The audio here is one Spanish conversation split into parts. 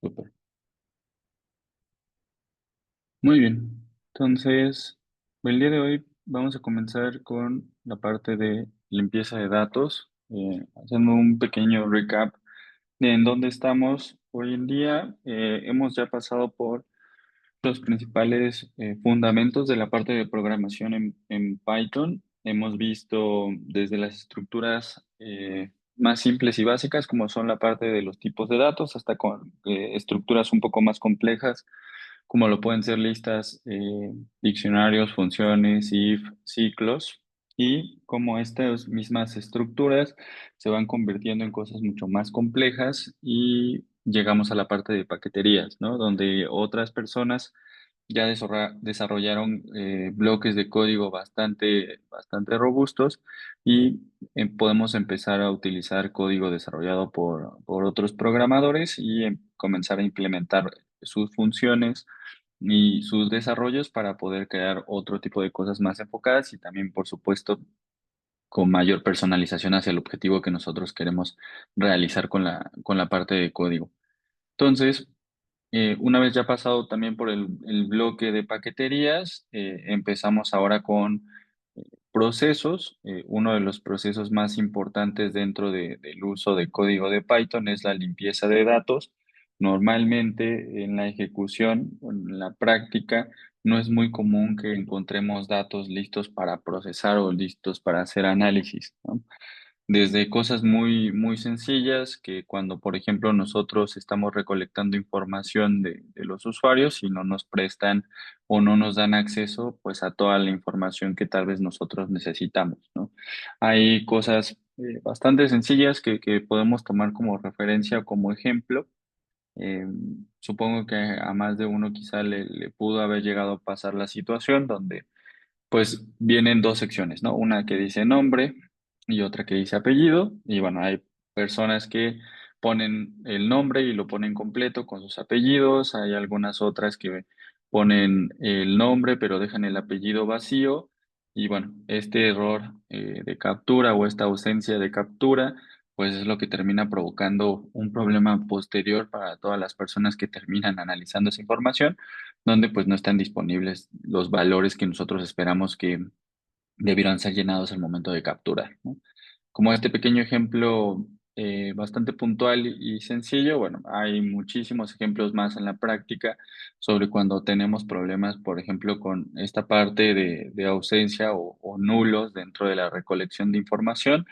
Súper. Muy bien. Entonces, el día de hoy vamos a comenzar con la parte de limpieza de datos, haciendo un pequeño recap de en dónde estamos hoy en día. Hemos ya pasado por los principales fundamentos de la parte de programación en Python. Hemos visto desde las estructuras más simples y básicas, como son la parte de los tipos de datos, hasta con estructuras un poco más complejas, como lo pueden ser listas, diccionarios, funciones, if, ciclos, y cómo estas mismas estructuras se van convirtiendo en cosas mucho más complejas y llegamos a la parte de paqueterías, ¿no? Donde otras personas ya desarrollaron bloques de código bastante robustos y podemos empezar a utilizar código desarrollado por otros programadores y comenzar a implementar sus funciones y sus desarrollos para poder crear otro tipo de cosas más enfocadas y también, por supuesto, con mayor personalización hacia el objetivo que nosotros queremos realizar con la parte de código. Entonces, una vez ya pasado también por el bloque de paqueterías, empezamos ahora con procesos. Uno de los procesos más importantes dentro del uso de código de Python es la limpieza de datos. Normalmente en la ejecución, en la práctica, no es muy común que encontremos datos listos para procesar o listos para hacer análisis, ¿no? Desde cosas muy sencillas que cuando, por ejemplo, nosotros estamos recolectando información de los usuarios y no nos prestan o no nos dan acceso, pues, a toda la información que tal vez nosotros necesitamos, ¿no? Hay cosas bastante sencillas que podemos tomar como referencia o como ejemplo. Eh, Supongo que a más de uno quizá le pudo haber llegado a pasar la situación donde pues vienen dos secciones, ¿no? Una que dice nombre y otra que dice apellido. Y bueno, hay personas que ponen el nombre y lo ponen completo con sus apellidos. Hay algunas otras que ponen el nombre pero dejan el apellido vacío. Y bueno, este error de captura o esta ausencia de captura, pues es lo que termina provocando un problema posterior para todas las personas que terminan analizando esa información donde pues no están disponibles los valores que nosotros esperamos que debieran ser llenados al momento de capturar, ¿no? Como este pequeño ejemplo bastante puntual y sencillo, bueno, hay muchísimos ejemplos más en la práctica sobre cuando tenemos problemas, por ejemplo, con esta parte de ausencia o nulos dentro de la recolección de información.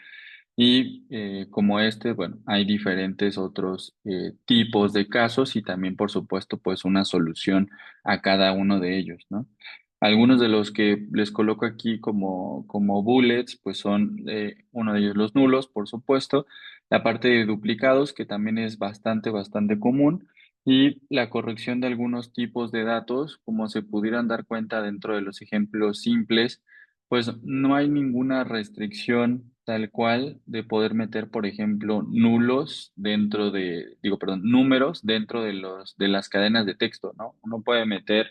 Y como este, bueno, hay diferentes otros tipos de casos y también, por supuesto, pues una solución a cada uno de ellos, ¿no? Algunos de los que les coloco aquí como bullets, pues son uno de ellos los nulos, por supuesto, la parte de duplicados, que también es bastante común, y la corrección de algunos tipos de datos, como se pudieran dar cuenta dentro de los ejemplos simples, pues no hay ninguna restricción tal cual de poder meter, por ejemplo, nulos dentro digo, perdón, números dentro de las cadenas de texto, ¿no? Uno puede meter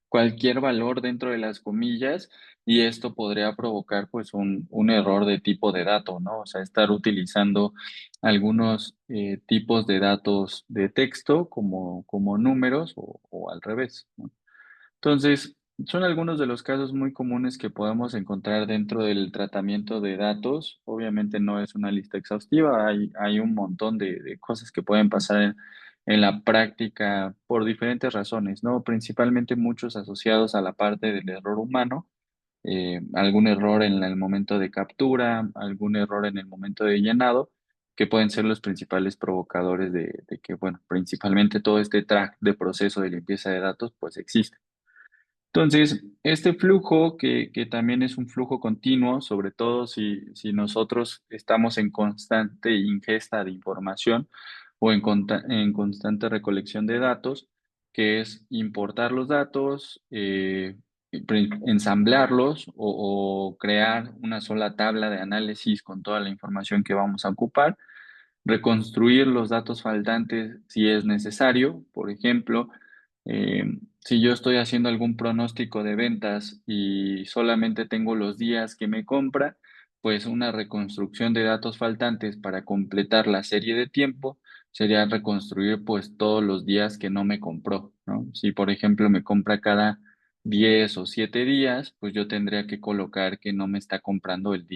cualquier valor dentro de las comillas y esto podría provocar pues un error de tipo de dato, ¿no? O sea, estar utilizando algunos tipos de datos de texto como números o al revés, ¿no? Entonces, son algunos de los casos muy comunes que podemos encontrar dentro del tratamiento de datos. Obviamente no es una lista exhaustiva, hay un montón de cosas que pueden pasar en la práctica por diferentes razones, ¿no? Principalmente muchos asociados a la parte del error humano, algún error en el momento de captura, algún error en el momento de llenado, que pueden ser los principales provocadores de que, bueno, principalmente todo este track de proceso de limpieza de datos, pues existe. Entonces, este flujo, que también es un flujo continuo, sobre todo si nosotros estamos en constante ingesta de información o en constante recolección de datos, que es importar los datos, ensamblarlos o crear una sola tabla de análisis con toda la información que vamos a ocupar, reconstruir los datos faltantes si es necesario. Por ejemplo, eh, si yo estoy haciendo algún pronóstico de ventas y solamente tengo los días que me compra, pues una reconstrucción de datos faltantes para completar la serie de tiempo sería reconstruir pues todos los días que no me compró, ¿no? Si por ejemplo me compra cada 10 o 7 días, pues yo tendría que colocar que no me está comprando el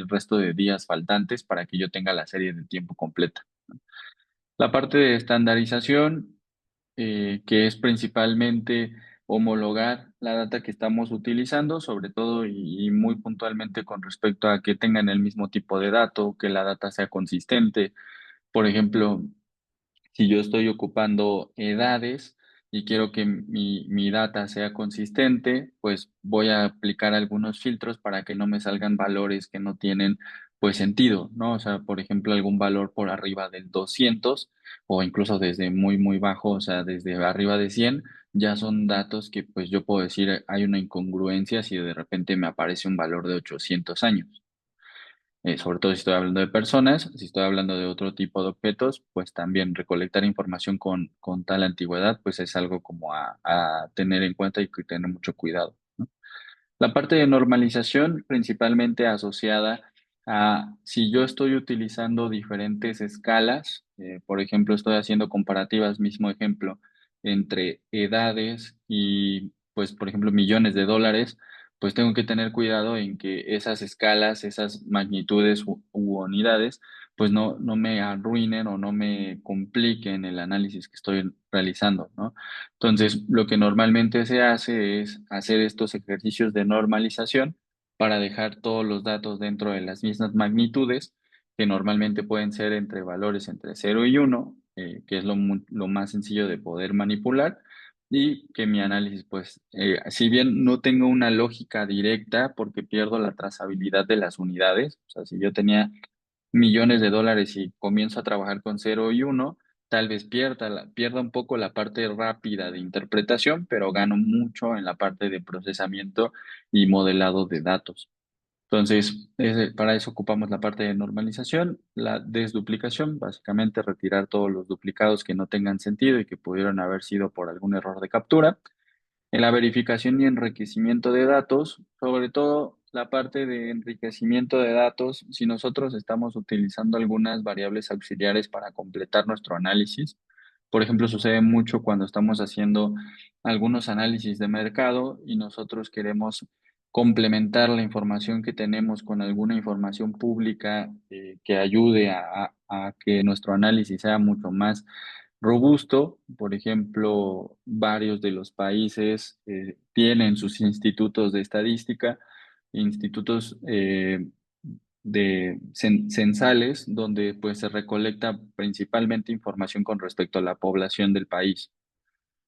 resto de días faltantes para que yo tenga la serie de tiempo completa. La parte de estandarización, que es principalmente homologar la data que estamos utilizando, sobre todo y muy puntualmente con respecto a que tengan el mismo tipo de dato, que la data sea consistente. Por ejemplo, si yo estoy ocupando edades y quiero que mi data sea consistente, pues voy a aplicar algunos filtros para que no me salgan valores que no tienen pues sentido, ¿no? O sea, por ejemplo, algún valor por arriba del 200 o incluso desde muy, muy bajo, o sea, desde arriba de 100, ya son datos que pues yo puedo decir hay una incongruencia si de repente me aparece un valor de 800 años. Sobre todo si estoy hablando de personas, si estoy hablando de otro tipo de objetos, pues también recolectar información con tal antigüedad, pues es algo como a tener en cuenta y que tener mucho cuidado, ¿no? La parte de normalización, principalmente asociada a si yo estoy utilizando diferentes escalas, por ejemplo, estoy haciendo comparativas, mismo ejemplo, entre edades y, pues, por ejemplo, millones de dólares, pues tengo que tener cuidado en que esas escalas, esas magnitudes u unidades, pues no me arruinen o no me compliquen el análisis que estoy realizando, ¿no? Entonces, lo que normalmente se hace es hacer estos ejercicios de normalización para dejar todos los datos dentro de las mismas magnitudes, que normalmente pueden ser entre valores entre 0 y 1, que es lo más sencillo de poder manipular, y que mi análisis, pues, si bien no tengo una lógica directa porque pierdo la trazabilidad de las unidades, o sea, si yo tenía millones de dólares y comienzo a trabajar con 0 y 1, tal vez pierda un poco la parte rápida de interpretación, pero gano mucho en la parte de procesamiento y modelado de datos. Entonces, para eso ocupamos la parte de normalización, la desduplicación, básicamente retirar todos los duplicados que no tengan sentido y que pudieron haber sido por algún error de captura. En la verificación y enriquecimiento de datos, sobre todo la parte de enriquecimiento de datos, si nosotros estamos utilizando algunas variables auxiliares para completar nuestro análisis, por ejemplo, sucede mucho cuando estamos haciendo algunos análisis de mercado y nosotros queremos complementar la información que tenemos con alguna información pública que ayude a que nuestro análisis sea mucho más robusto. Por ejemplo, varios de los países tienen sus institutos de estadística, institutos censales, donde pues se recolecta principalmente información con respecto a la población del país.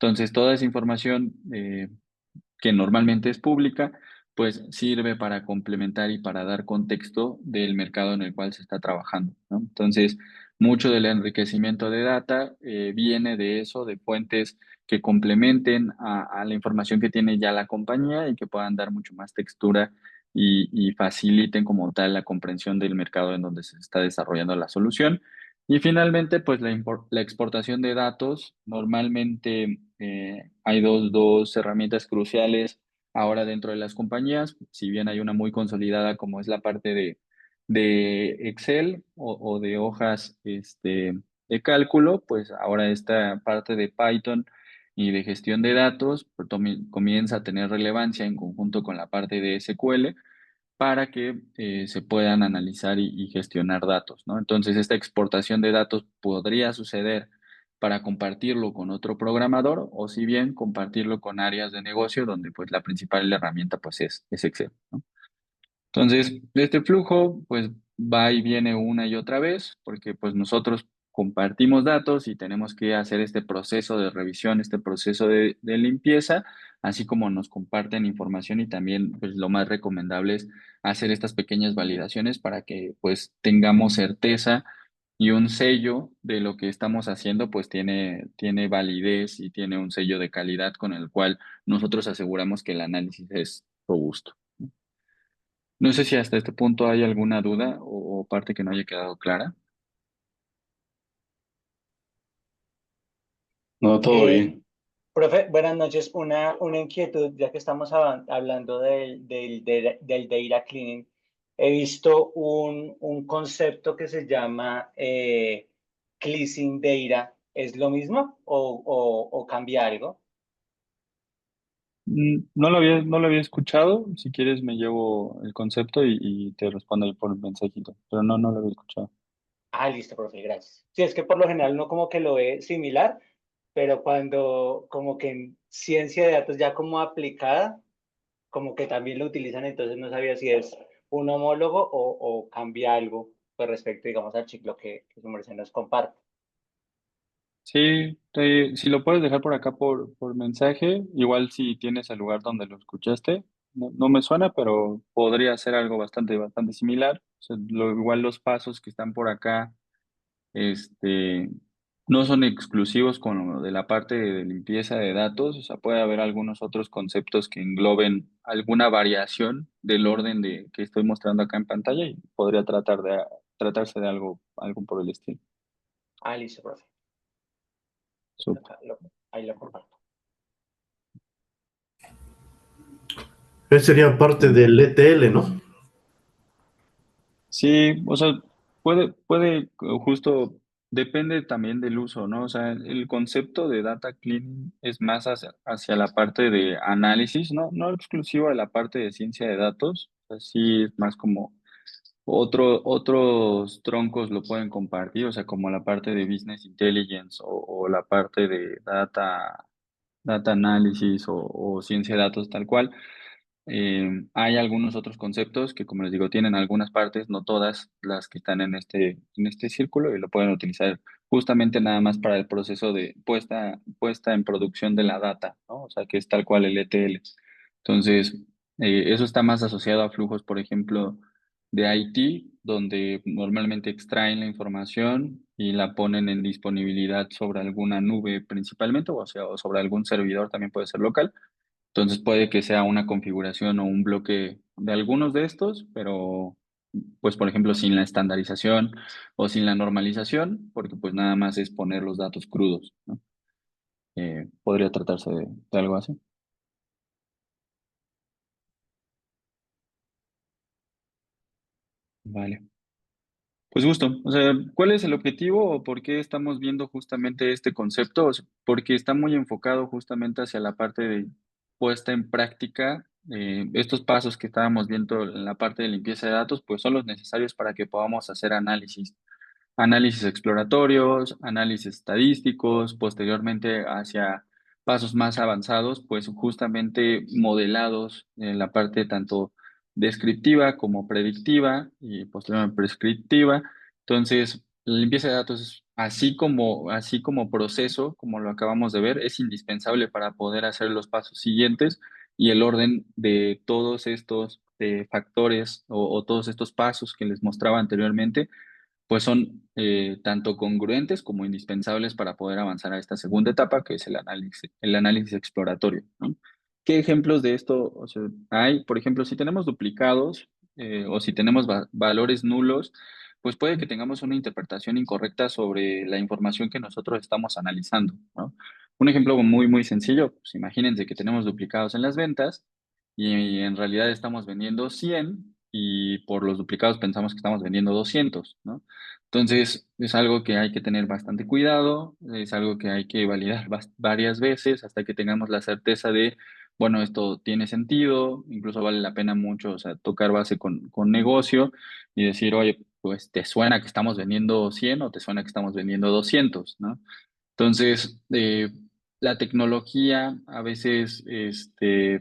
Entonces, toda esa información que normalmente es pública, pues sirve para complementar y para dar contexto del mercado en el cual se está trabajando, ¿no? Entonces, mucho del enriquecimiento de data viene de eso, de fuentes que complementen a la información que tiene ya la compañía y que puedan dar mucho más textura y faciliten como tal la comprensión del mercado en donde se está desarrollando la solución. Y finalmente, pues la exportación de datos. Normalmente hay dos herramientas cruciales ahora dentro de las compañías, si bien hay una muy consolidada como es la parte de Excel o de hojas de cálculo, pues ahora esta parte de Python y de gestión de datos pues, comienza a tener relevancia en conjunto con la parte de SQL para que se puedan analizar y gestionar datos, ¿no? Entonces, esta exportación de datos podría suceder para compartirlo con otro programador o si bien compartirlo con áreas de negocio donde pues la principal herramienta pues es Excel, ¿no? Entonces, este flujo pues va y viene una y otra vez porque pues nosotros compartimos datos y tenemos que hacer este proceso de revisión, este proceso de limpieza, así como nos comparten información y también pues lo más recomendable es hacer estas pequeñas validaciones para que pues tengamos certeza y un sello de lo que estamos haciendo pues tiene validez y tiene un sello de calidad con el cual nosotros aseguramos que el análisis es robusto. No sé si hasta este punto hay alguna duda o parte que no haya quedado clara. No, todo Eh, bien. Profe, buenas noches. Una inquietud, ya que estamos hablando del data cleaning. He visto un concepto que se llama cleansing data, ¿es lo mismo o cambia algo? No lo había escuchado. Si quieres me llevo el concepto y te respondo ahí por mensajito. Pero no lo había escuchado. Ah, listo, profe, gracias. Sí, es que por lo general uno como que lo ve similar, pero cuando como que en ciencia de datos ya como aplicada, como que también lo utilizan, entonces no sabía si es un homólogo o cambia algo con respecto, digamos, al ciclo que su merced nos comparte. Sí, si lo puedes dejar por acá por mensaje, igual si tienes el lugar donde lo escuchaste, no me suena, pero podría ser algo bastante similar. O sea, igual los pasos que están por acá, este, no son exclusivos con lo de la parte de limpieza de datos. O sea, puede haber algunos otros conceptos que engloben alguna variación del orden que estoy mostrando acá en pantalla y podría tratarse de algo por el estilo. Ah, listo, profe. Súper. Acá ahí lo comparto. Ese sería parte del ETL, ¿no? Sí, o sea, justo, depende también del uso, ¿no? O sea, el concepto de data cleaning es más hacia la parte de análisis, ¿no? No exclusivo de la parte de ciencia de datos, o sea, sí es más como otros troncos lo pueden compartir, o sea, como la parte de business intelligence o la parte de data analysis o ciencia de datos tal cual. Hay algunos otros conceptos que, como les digo, tienen algunas partes, no todas las que están en este círculo, y lo pueden utilizar justamente nada más para el proceso de puesta en producción de la data, ¿no? O sea, que es tal cual el ETL. Entonces, eso está más asociado a flujos, por ejemplo, de IT, donde normalmente extraen la información y la ponen en disponibilidad sobre alguna nube principalmente, o sea, o sobre algún servidor, también puede ser local. Entonces puede que sea una configuración o un bloque de algunos de estos, pero pues por ejemplo sin la estandarización o sin la normalización, porque pues nada más es poner los datos crudos, ¿no? Podría tratarse de algo así. Vale. Pues justo, o sea, ¿cuál es el objetivo o por qué estamos viendo justamente este concepto? O sea, porque está muy enfocado justamente hacia la parte de puesta en práctica. Estos pasos que estábamos viendo en la parte de limpieza de datos, pues son los necesarios para que podamos hacer análisis exploratorios, análisis estadísticos, posteriormente hacia pasos más avanzados, pues justamente modelados en la parte tanto descriptiva como predictiva y posteriormente prescriptiva. Entonces, la limpieza de datos, así como proceso, como lo acabamos de ver, es indispensable para poder hacer los pasos siguientes y el orden de todos estos factores o todos estos pasos que les mostraba anteriormente pues son tanto congruentes como indispensables para poder avanzar a esta segunda etapa, que es el análisis exploratorio, ¿no? ¿Qué ejemplos de esto, o sea, hay? Por ejemplo, si tenemos duplicados o si tenemos valores nulos, pues puede que tengamos una interpretación incorrecta sobre la información que nosotros estamos analizando, ¿no? Un ejemplo muy sencillo, pues imagínense que tenemos duplicados en las ventas y en realidad estamos vendiendo 100 y por los duplicados pensamos que estamos vendiendo 200, ¿no? Entonces, es algo que hay que tener bastante cuidado, es algo que hay que validar varias veces hasta que tengamos la certeza de, bueno, esto tiene sentido, incluso vale la pena mucho, o sea, tocar base con negocio y decir, oye, pues te suena que estamos vendiendo 100 o te suena que estamos vendiendo 200, ¿no? Entonces, la tecnología a veces,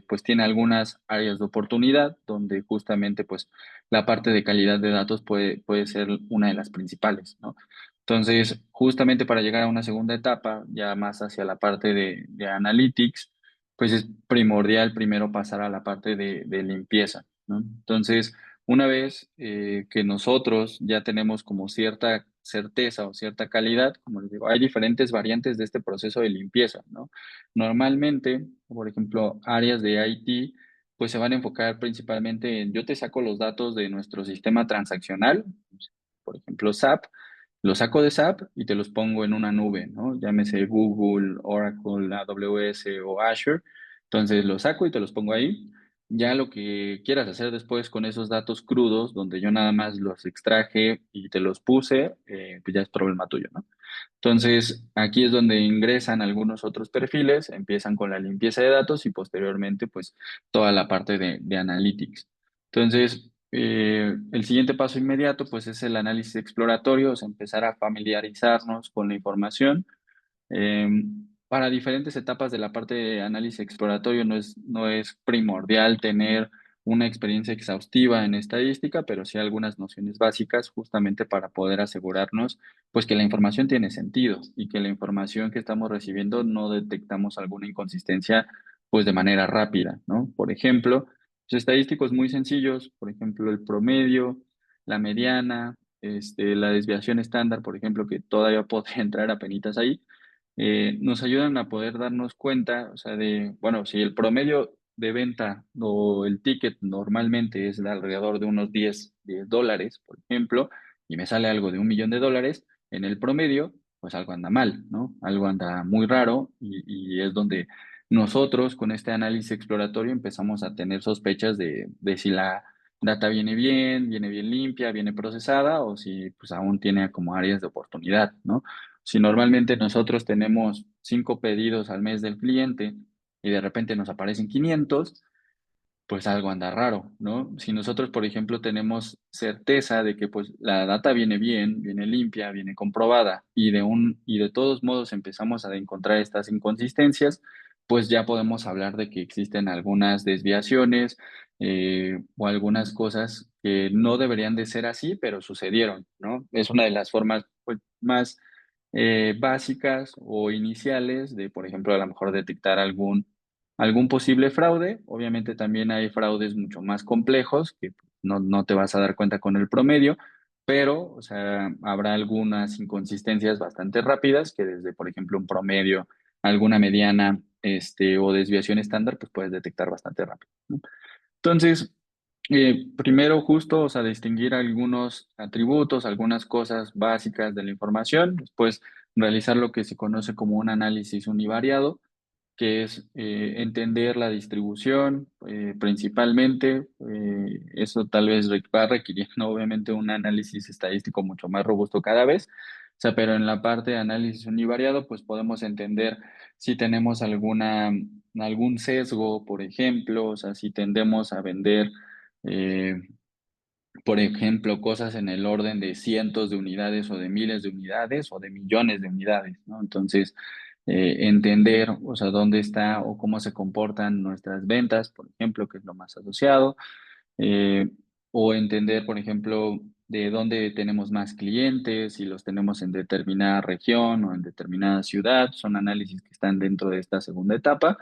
pues tiene algunas áreas de oportunidad donde justamente, pues, la parte de calidad de datos puede ser una de las principales, ¿no? Entonces, justamente para llegar a una segunda etapa, ya más hacia la parte de analytics, pues es primordial primero pasar a la parte de limpieza, ¿no? Entonces, una vez que nosotros ya tenemos como cierta certeza o cierta calidad, como les digo, hay diferentes variantes de este proceso de limpieza, ¿no? Normalmente, por ejemplo, áreas de IT, pues se van a enfocar principalmente en, yo te saco los datos de nuestro sistema transaccional, por ejemplo, SAP, los saco de SAP y te los pongo en una nube, ¿no? Llámese Google, Oracle, AWS o Azure. Entonces los saco y te los pongo ahí. Ya lo que quieras hacer después con esos datos crudos, donde yo nada más los extraje y te los puse, pues ya es problema tuyo, ¿no? Entonces, aquí es donde ingresan algunos otros perfiles, empiezan con la limpieza de datos y posteriormente, pues, toda la parte de analytics. Entonces, el siguiente paso inmediato, pues, es el análisis exploratorio, o sea, empezar a familiarizarnos con la información eh, para diferentes etapas de la parte de análisis exploratorio no es primordial tener una experiencia exhaustiva en estadística, pero sí algunas nociones básicas justamente para poder asegurarnos pues que la información tiene sentido y que la información que estamos recibiendo no detectamos alguna inconsistencia pues de manera rápida, ¿no? Por ejemplo, los estadísticos muy sencillos, por ejemplo, el promedio, la mediana, la desviación estándar, por ejemplo, que todavía podría entrar a penitas ahí nos ayudan a poder darnos cuenta, o sea, bueno, si el promedio de venta o el ticket normalmente es de alrededor de unos $10 por ejemplo, y me sale algo de $1 millón, en el promedio, pues algo anda mal, ¿no? Algo anda muy raro y es donde nosotros con este análisis exploratorio empezamos a tener sospechas de si la data viene bien limpia, viene procesada o si pues aún tiene como áreas de oportunidad, ¿no? Si normalmente nosotros tenemos 5 pedidos al mes del cliente y de repente nos aparecen 500, pues algo anda raro, ¿no? Si nosotros, por ejemplo, tenemos certeza de que pues la data viene bien, viene limpia, viene comprobada y de todos modos empezamos a encontrar estas inconsistencias, pues ya podemos hablar de que existen algunas desviaciones o algunas cosas que no deberían de ser así, pero sucedieron, ¿no? Es una de las formas pues, más básicas o iniciales de, por ejemplo, a lo mejor detectar algún posible fraude. Obviamente también hay fraudes mucho más complejos que no te vas a dar cuenta con el promedio, pero, o sea, habrá algunas inconsistencias bastante rápidas que desde, por ejemplo, un promedio, alguna mediana, o desviación estándar, pues puedes detectar bastante rápido, ¿no? Entonces, primero justo, o sea, distinguir algunos atributos, algunas cosas básicas de la información, después realizar lo que se conoce como un análisis univariado, que es entender la distribución principalmente. Eso tal vez va requiriendo obviamente un análisis estadístico mucho más robusto cada vez. O sea, pero en la parte de análisis univariado, pues podemos entender si tenemos algún sesgo, por ejemplo, o sea, si tendemos a vender eh, por ejemplo, cosas en el orden de cientos de unidades o de miles de unidades o de millones de unidades, ¿no? Entonces, entender, o sea, dónde está o cómo se comportan nuestras ventas, por ejemplo, que es lo más asociado, eh, o entender, por ejemplo, de dónde tenemos más clientes, si los tenemos en determinada región o en determinada ciudad, son análisis que están dentro de esta segunda etapa.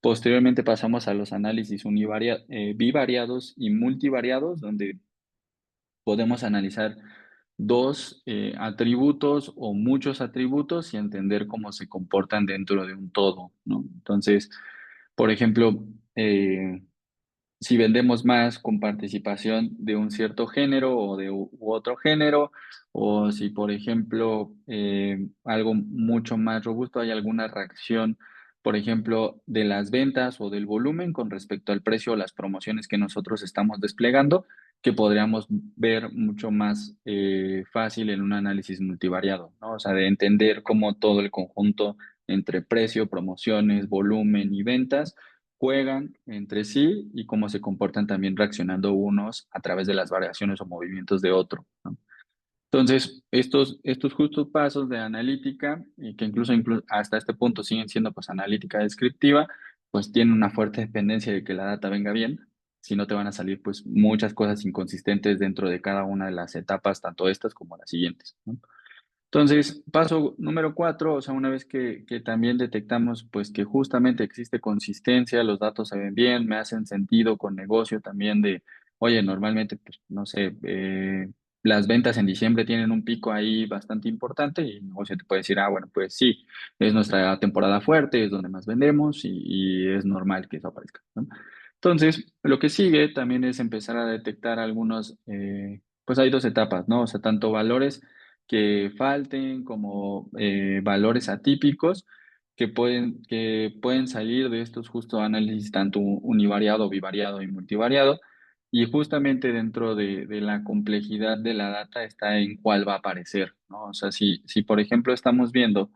Posteriormente pasamos a los análisis bivariados y multivariados, donde podemos analizar dos atributos o muchos atributos y entender cómo se comportan dentro de un todo, ¿no? Entonces, por ejemplo, si vendemos más con participación de un cierto género o de u otro género, o si, por ejemplo, algo mucho más robusto, hay alguna reacción, por ejemplo, de las ventas o del volumen con respecto al precio o las promociones que nosotros estamos desplegando, que podríamos ver mucho más fácil en un análisis multivariado, ¿no? O sea, de entender cómo todo el conjunto entre precio, promociones, volumen y ventas juegan entre sí y cómo se comportan también reaccionando unos a través de las variaciones o movimientos de otro, ¿no? Entonces, estos justos pasos de analítica, y que incluso hasta este punto siguen siendo pues analítica descriptiva, pues tienen una fuerte dependencia de que la data venga bien, si no te van a salir pues muchas cosas inconsistentes dentro de cada una de las etapas, tanto estas como las siguientes, ¿no? Entonces, paso número 4, o sea, una vez que también detectamos pues que justamente existe consistencia, los datos se ven bien, me hacen sentido con negocio también de, oye, normalmente, pues, no sé, las ventas en diciembre tienen un pico ahí bastante importante y el negocio te puede decir, ah, bueno, pues sí, es nuestra temporada fuerte, es donde más vendemos y es normal que eso aparezca, ¿no? Entonces, lo que sigue también es empezar a detectar algunos, pues hay dos etapas, ¿no? O sea, tanto valores que falten, como valores atípicos que pueden salir de estos justo análisis tanto univariado, bivariado y multivariado, Y justamente dentro de la complejidad de la data está en cuál va a aparecer, ¿no? O sea, si por ejemplo estamos viendo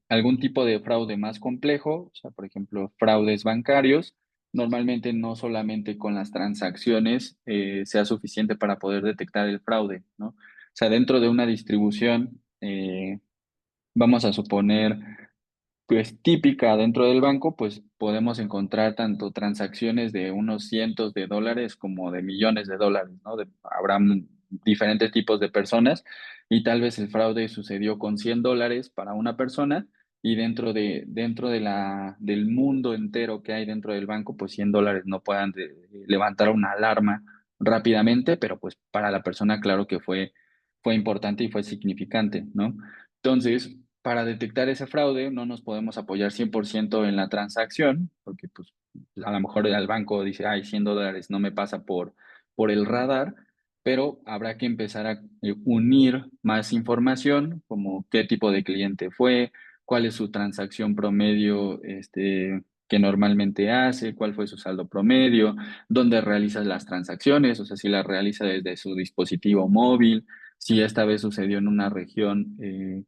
algún tipo de fraude más complejo, o sea, por ejemplo, fraudes bancarios, normalmente no solamente con las transacciones sea suficiente para poder detectar el fraude, ¿no? O sea, dentro de una distribución, vamos a suponer pues típica dentro del banco, pues podemos encontrar tanto transacciones de unos cientos de dólares como de millones de dólares, ¿no? Habrá diferentes tipos de personas y tal vez el fraude sucedió con $100 para una persona y del mundo entero que hay dentro del banco, pues $100 no puedan levantar una alarma rápidamente, pero pues para la persona claro que fue importante y fue significante, ¿no? Entonces, para detectar ese fraude no nos podemos apoyar 100% en la transacción, porque pues a lo mejor el banco dice, ay, $100 no me pasa por el radar, pero habrá que empezar a unir más información, como qué tipo de cliente fue, cuál es su transacción promedio, que normalmente hace, cuál fue su saldo promedio, dónde realiza las transacciones, o sea, si las realiza desde su dispositivo móvil, si esta vez sucedió en una región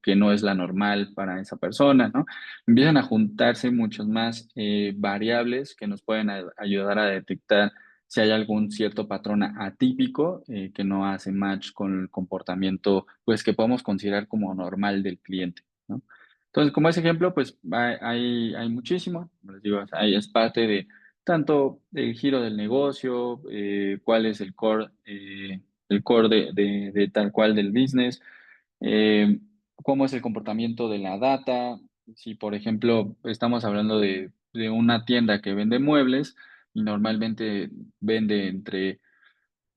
que no es la normal para esa persona, ¿no? Empiezan a juntarse muchos más variables que nos pueden ayudar a detectar si hay algún cierto patrón atípico que no hace match con el comportamiento, pues que podemos considerar como normal del cliente, ¿no? Entonces, como ese ejemplo, pues hay muchísimo, como les digo, ahí es parte de tanto el giro del negocio, cuál es el core de tal cual del business, eh, cómo es el comportamiento de la data. Si, por ejemplo, estamos hablando de una tienda que vende muebles y normalmente vende entre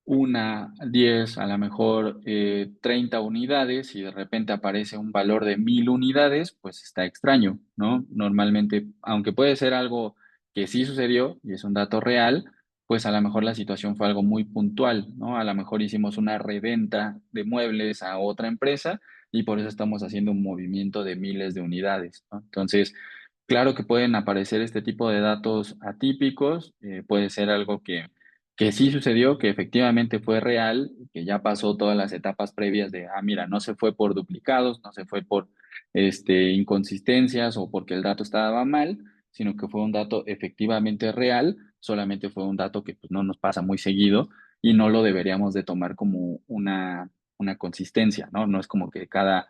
10, a lo mejor 30 unidades y de repente aparece un valor de 1,000 unidades, pues está extraño, ¿no? Normalmente, aunque puede ser algo que sí sucedió y es un dato real, pues a lo mejor la situación fue algo muy puntual, ¿no? A lo mejor hicimos una reventa de muebles a otra empresa y por eso estamos haciendo un movimiento de miles de unidades, ¿no? Entonces, claro que pueden aparecer este tipo de datos atípicos, puede ser algo que sí sucedió, que efectivamente fue real, que ya pasó todas las etapas previas de, mira, no se fue por duplicados, no se fue por inconsistencias o porque el dato estaba mal, sino que fue un dato efectivamente real, solamente fue un dato que pues, no nos pasa muy seguido y no lo deberíamos de tomar como una consistencia, ¿no? No es como que cada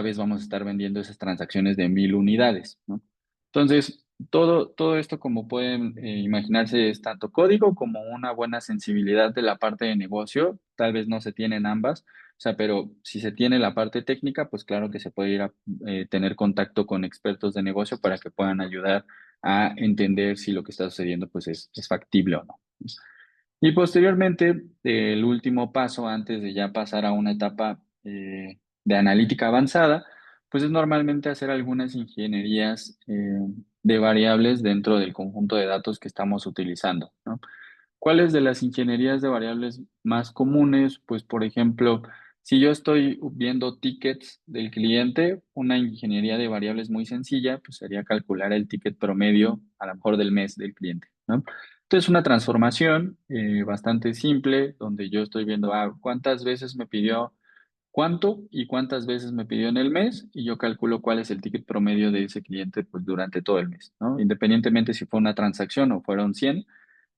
vez vamos a estar vendiendo esas transacciones de 1,000 unidades, ¿no? Entonces, todo esto, como pueden imaginarse, es tanto código como una buena sensibilidad de la parte de negocio. Tal vez no se tienen ambas, o sea, pero si se tiene la parte técnica, pues claro que se puede ir a tener contacto con expertos de negocio para que puedan ayudar a entender si lo que está sucediendo pues es factible o no. Y posteriormente, el último paso antes de ya pasar a una etapa de analítica avanzada, pues es normalmente hacer algunas ingenierías de variables dentro del conjunto de datos que estamos utilizando, ¿no? ¿Cuáles de las ingenierías de variables más comunes? Pues, por ejemplo, si yo estoy viendo tickets del cliente, una ingeniería de variables muy sencilla, pues sería calcular el ticket promedio a lo mejor del mes del cliente, ¿no? Entonces, una transformación bastante simple, donde yo estoy viendo cuántas veces me pidió cuánto y cuántas veces me pidió en el mes, y yo calculo cuál es el ticket promedio de ese cliente pues, durante todo el mes, ¿no? Independientemente si fue una transacción o fueron 100,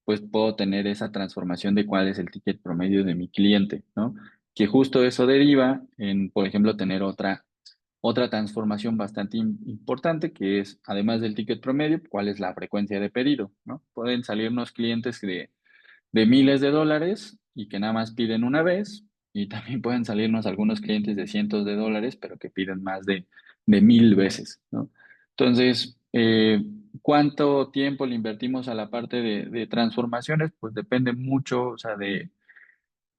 pues puedo tener esa transformación de cuál es el ticket promedio de mi cliente, ¿no? Que justo eso deriva en, por ejemplo, tener otra transformación bastante importante, que es, además del ticket promedio, cuál es la frecuencia de pedido, ¿no? Pueden salirnos clientes de miles de dólares y que nada más piden una vez, y también pueden salirnos algunos clientes de cientos de dólares, pero que piden más de 1,000 veces, ¿no? Entonces, ¿cuánto tiempo le invertimos a la parte de transformaciones? Pues depende mucho, o sea, de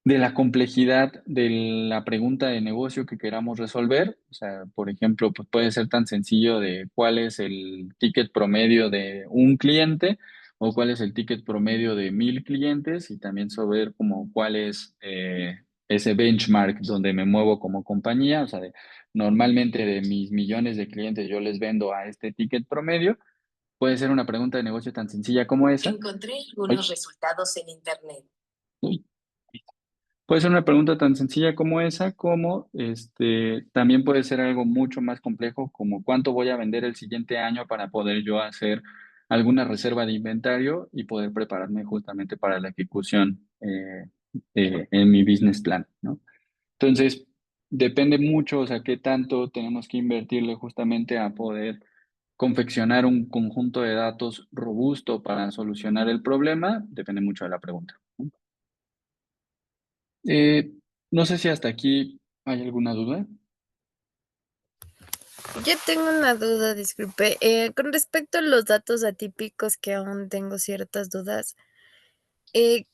la complejidad de la pregunta de negocio que queramos resolver. O sea, por ejemplo, pues puede ser tan sencillo de cuál es el ticket promedio de un cliente o cuál es el ticket promedio de 1,000 clientes, y también saber como cuál es ese benchmark donde me muevo como compañía. O sea, normalmente de mis millones de clientes yo les vendo a este ticket promedio, Puede ser una pregunta de negocio tan sencilla como esa. Encontré algunos Ay, resultados en Internet. uy. Puede ser una pregunta tan sencilla como esa, como también puede ser algo mucho más complejo, como cuánto voy a vender el siguiente año para poder yo hacer alguna reserva de inventario y poder prepararme justamente para la ejecución en mi business plan, ¿no? Entonces, depende mucho, o sea, qué tanto tenemos que invertirle justamente a poder confeccionar un conjunto de datos robusto para solucionar el problema, depende mucho de la pregunta, ¿no? Eh, no sé si hasta aquí hay alguna duda. Yo tengo una duda, disculpe. Con respecto a los datos atípicos, que aún tengo ciertas dudas, eh,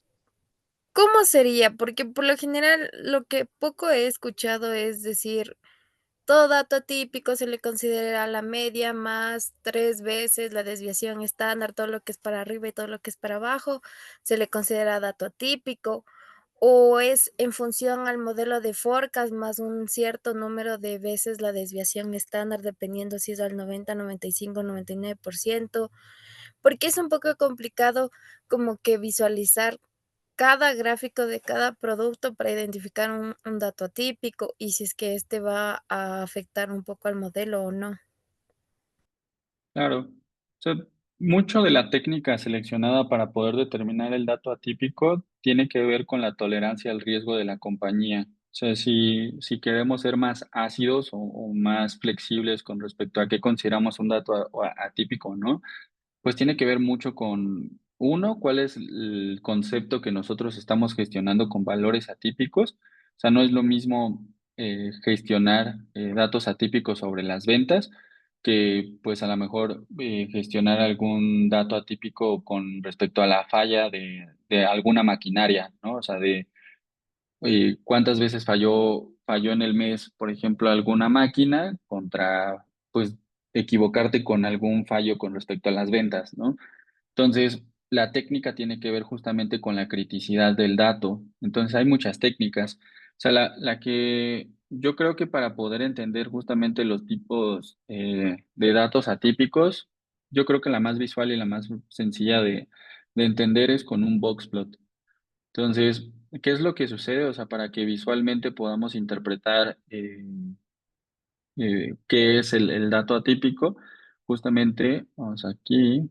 ¿cómo sería? Porque por lo general lo que poco he escuchado es decir, todo dato atípico se le considera la media más 3 veces la desviación estándar, todo lo que es para arriba y todo lo que es para abajo se le considera dato atípico, o es en función al modelo de forecast más un cierto número de veces la desviación estándar, dependiendo si es al 90, 95, 99%, porque es un poco complicado como que visualizar cada gráfico de cada producto para identificar un dato atípico y si es que este va a afectar un poco al modelo o no. Claro. O sea, mucho de la técnica seleccionada para poder determinar el dato atípico tiene que ver con la tolerancia al riesgo de la compañía. O sea, si queremos ser más ácidos o más flexibles con respecto a qué consideramos un dato atípico, ¿no? Pues tiene que ver mucho con, uno, cuál es el concepto que nosotros estamos gestionando con valores atípicos. O sea, no es lo mismo gestionar datos atípicos sobre las ventas que pues a lo mejor gestionar algún dato atípico con respecto a la falla de alguna maquinaria, ¿no? O sea, de cuántas veces falló en el mes, por ejemplo, alguna máquina contra, pues, equivocarte con algún fallo con respecto a las ventas, ¿no? Entonces, la técnica tiene que ver justamente con la criticidad del dato. Entonces, hay muchas técnicas. O sea, la que yo creo que para poder entender justamente los tipos de datos atípicos, yo creo que la más visual y la más sencilla de entender es con un box plot. Entonces, ¿qué es lo que sucede? O sea, para que visualmente podamos interpretar qué es el dato atípico, justamente, vamos aquí,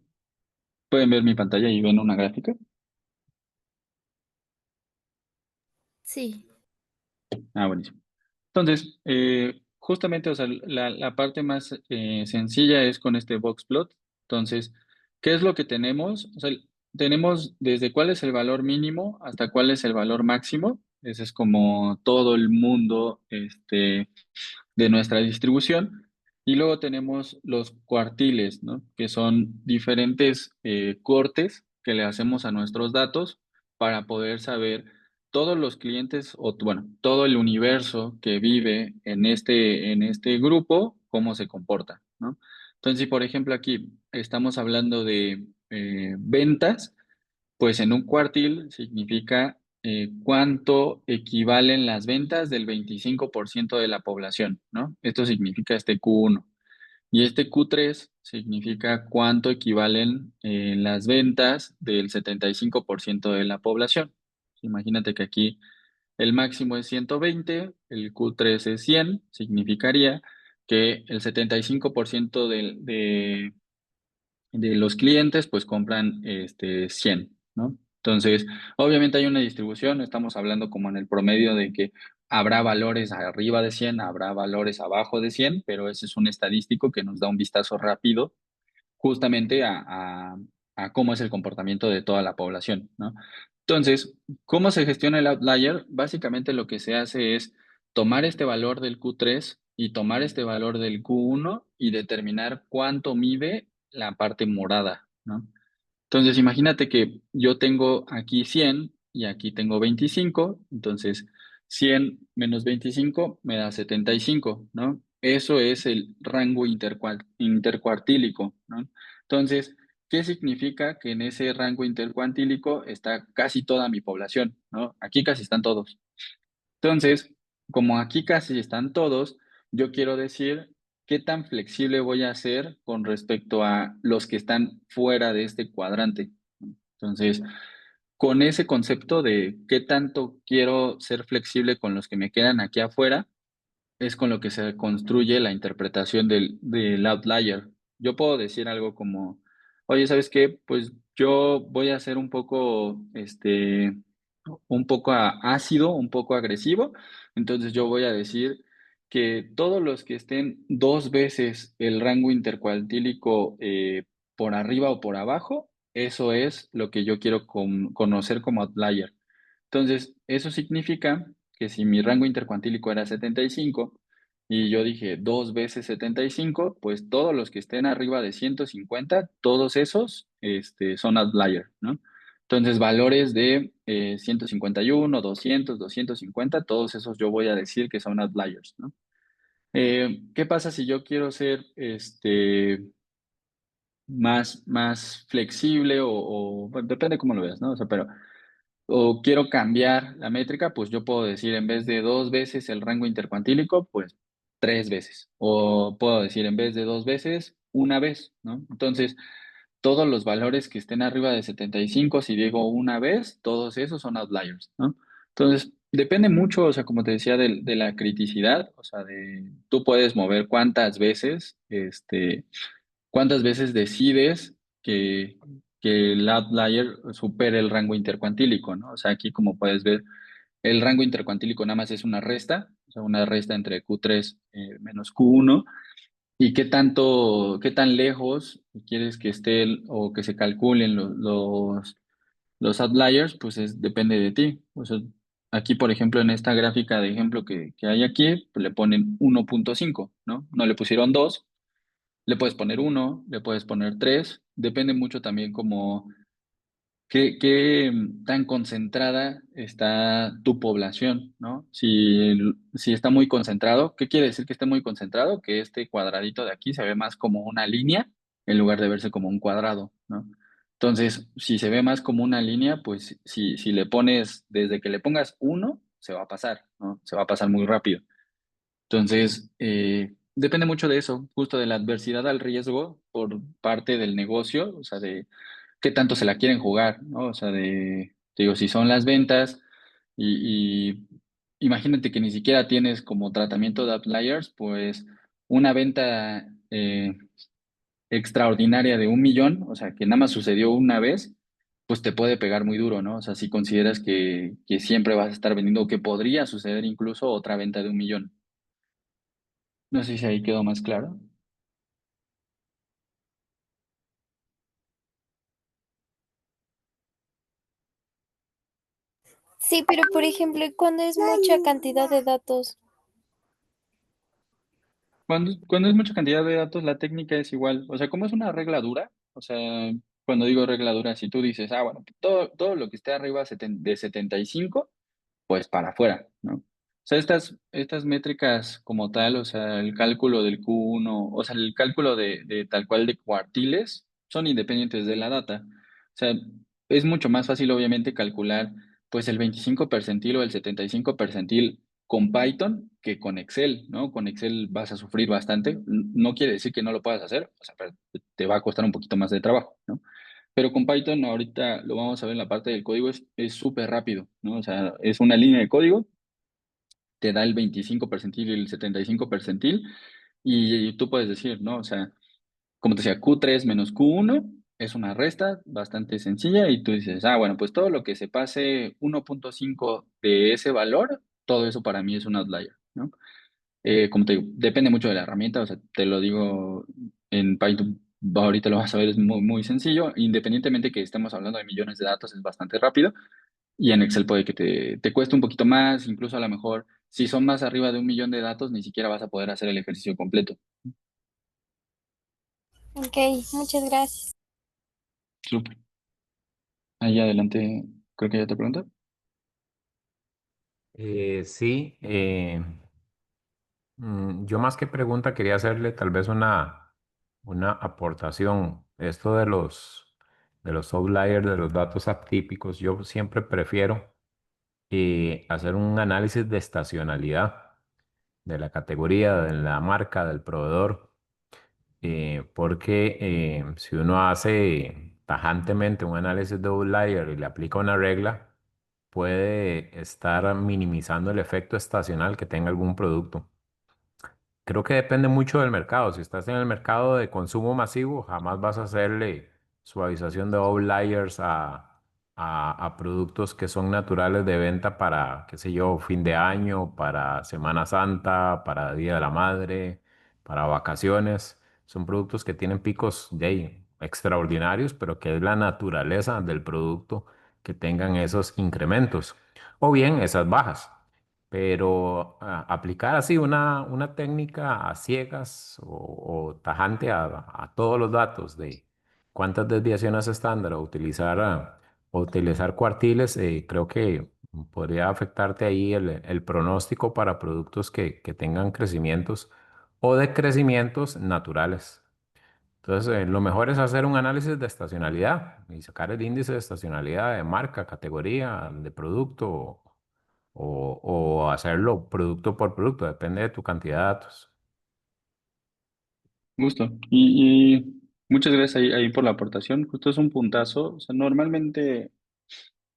pueden ver mi pantalla y ven una gráfica. Sí. Ah, buenísimo. Entonces, justamente, o sea, la parte más sencilla es con este box plot. Entonces, ¿qué es lo que tenemos? O sea, tenemos desde cuál es el valor mínimo hasta cuál es el valor máximo. Ese es como todo el mundo, de nuestra distribución. Y luego tenemos los cuartiles, ¿no? Que son diferentes cortes que le hacemos a nuestros datos para poder saber todos los clientes o, bueno, todo el universo que vive en este grupo, cómo se comporta, ¿no? Entonces, si por ejemplo aquí estamos hablando de ventas, pues en un cuartil significa cuánto equivalen las ventas del 25% de la población, ¿no? Esto significa este Q1. Y este Q3 significa cuánto equivalen las ventas del 75% de la población. Imagínate que aquí el máximo es 120, el Q3 es 100, significaría que el 75% de los clientes pues compran 100, ¿no? Entonces, obviamente hay una distribución, estamos hablando como en el promedio de que habrá valores arriba de 100, habrá valores abajo de 100, pero ese es un estadístico que nos da un vistazo rápido justamente a cómo es el comportamiento de toda la población, ¿no? Entonces, ¿cómo se gestiona el outlier? Básicamente lo que se hace es tomar este valor del Q3 y tomar este valor del Q1 y determinar cuánto mide la parte morada, ¿no? Entonces, imagínate que yo tengo aquí 100 y aquí tengo 25, entonces 100 menos 25 me da 75, ¿no? Eso es el rango intercuartílico, ¿no? Entonces, ¿qué significa? Que en ese rango intercuartílico está casi toda mi población, ¿no? Aquí casi están todos. Entonces, como aquí casi están todos, yo quiero decir qué tan flexible voy a ser con respecto a los que están fuera de este cuadrante. Entonces, con ese concepto de qué tanto quiero ser flexible con los que me quedan aquí afuera, es con lo que se construye la interpretación del outlier. Yo puedo decir algo como, oye, ¿sabes qué? Pues yo voy a ser un poco ácido, un poco agresivo. Entonces yo voy a decir que todos los que estén dos veces el rango intercuartílico por arriba o por abajo, eso es lo que yo quiero conocer como outlier. Entonces, eso significa que si mi rango intercuantílico era 75 y yo dije dos veces 75, pues todos los que estén arriba de 150, todos esos son outlier, ¿no? Entonces, valores de 151, 200, 250, todos esos yo voy a decir que son outliers, ¿no? ¿Qué pasa si yo quiero ser más flexible bueno, depende cómo lo veas, ¿no? O sea, pero o quiero cambiar la métrica, pues yo puedo decir en vez de dos veces el rango intercuantílico, pues tres veces. O puedo decir en vez de dos veces, una vez, ¿no? Entonces, todos los valores que estén arriba de 75, si digo una vez, todos esos son outliers, ¿no? Entonces, depende mucho, o sea, como te decía, de la criticidad, o sea, tú puedes mover cuántas veces decides que el outlier supere el rango intercuantílico, ¿no? O sea, aquí como puedes ver, el rango intercuantílico nada más es una resta, o sea, una resta entre Q3 menos Q1, y qué tan lejos quieres que esté o que se calculen los outliers, pues depende de ti. O sea, aquí, por ejemplo, en esta gráfica de ejemplo que hay aquí, pues le ponen 1.5, ¿no? No le pusieron 2. Le puedes poner uno, le puedes poner tres, depende mucho también como qué tan concentrada está tu población, ¿no? Si está muy concentrado, ¿qué quiere decir que esté muy concentrado? Que este cuadradito de aquí se ve más como una línea en lugar de verse como un cuadrado, ¿no? Entonces, si se ve más como una línea, pues si le pones, desde que le pongas uno, se va a pasar, ¿no? Se va a pasar muy rápido. Entonces, depende mucho de eso, justo de la adversidad al riesgo por parte del negocio, o sea, de qué tanto se la quieren jugar, ¿no? O sea, te digo, si son las ventas y imagínate que ni siquiera tienes como tratamiento de outliers, pues una venta extraordinaria de 1 millón, o sea, que nada más sucedió una vez, pues te puede pegar muy duro, ¿no? O sea, si consideras que siempre vas a estar vendiendo o que podría suceder incluso otra venta de 1 millón. No sé si ahí quedó más claro. Sí, pero por ejemplo, cuando es mucha cantidad de datos. Cuando es mucha cantidad de datos, la técnica es igual. O sea, como es una regla dura, o sea, cuando digo regla dura, si tú dices, bueno, todo lo que esté arriba de 75, pues para afuera, ¿no? O sea, estas métricas como tal, o sea, el cálculo del Q1, o sea, el cálculo de tal cual de cuartiles, son independientes de la data. O sea, es mucho más fácil, obviamente, calcular, pues, el 25 percentil o el 75 percentil con Python que con Excel, ¿no? Con Excel vas a sufrir bastante. No quiere decir que no lo puedas hacer, o sea, pero te va a costar un poquito más de trabajo, ¿no? Pero con Python, ahorita lo vamos a ver en la parte del código, es súper rápido, ¿no? O sea, es una línea de código, te da el 25 percentil y el 75 percentil, y tú puedes decir, ¿no? O sea, como te decía, Q3 menos Q1 es una resta bastante sencilla, y tú dices, bueno, pues todo lo que se pase 1.5 de ese valor, todo eso para mí es un outlier, ¿no? Como te digo, depende mucho de la herramienta, o sea, te lo digo en Python, ahorita lo vas a ver, es muy, muy sencillo, independientemente que estemos hablando de millones de datos, es bastante rápido, y en Excel puede que te cueste un poquito más, incluso a lo mejor, si son más arriba de 1 millón de datos, ni siquiera vas a poder hacer el ejercicio completo. Ok, muchas gracias. Súper. Ahí adelante, creo que ya te pregunta. Sí, yo más que pregunta quería hacerle tal vez una aportación. Esto de los outliers, de los datos atípicos, yo siempre prefiero hacer un análisis de estacionalidad. de la categoría, de la marca, del proveedor, porque si uno hace tajantemente un análisis de outlier y le aplica una regla, puede estar minimizando el efecto estacional que tenga algún producto. Creo que depende mucho del mercado. Si estás en el mercado de consumo masivo, jamás vas a hacerle suavización de outliers a productos que son naturales de venta para, qué sé yo, fin de año, para Semana Santa, para Día de la Madre, para vacaciones. Son productos que tienen picos de ahí, extraordinarios, pero que es la naturaleza del producto que tengan esos incrementos o bien esas bajas. Pero aplicar así una técnica a ciegas o tajante a todos los datos de cuántas desviaciones estándar o utilizar cuartiles, creo que podría afectarte ahí el pronóstico para productos que tengan crecimientos o decrecimientos naturales. Entonces, lo mejor es hacer un análisis de estacionalidad y sacar el índice de estacionalidad de marca, categoría, de producto o hacerlo producto por producto, depende de tu cantidad de datos. Gusto. Y muchas gracias ahí por la aportación. Justo es un puntazo. O sea, normalmente,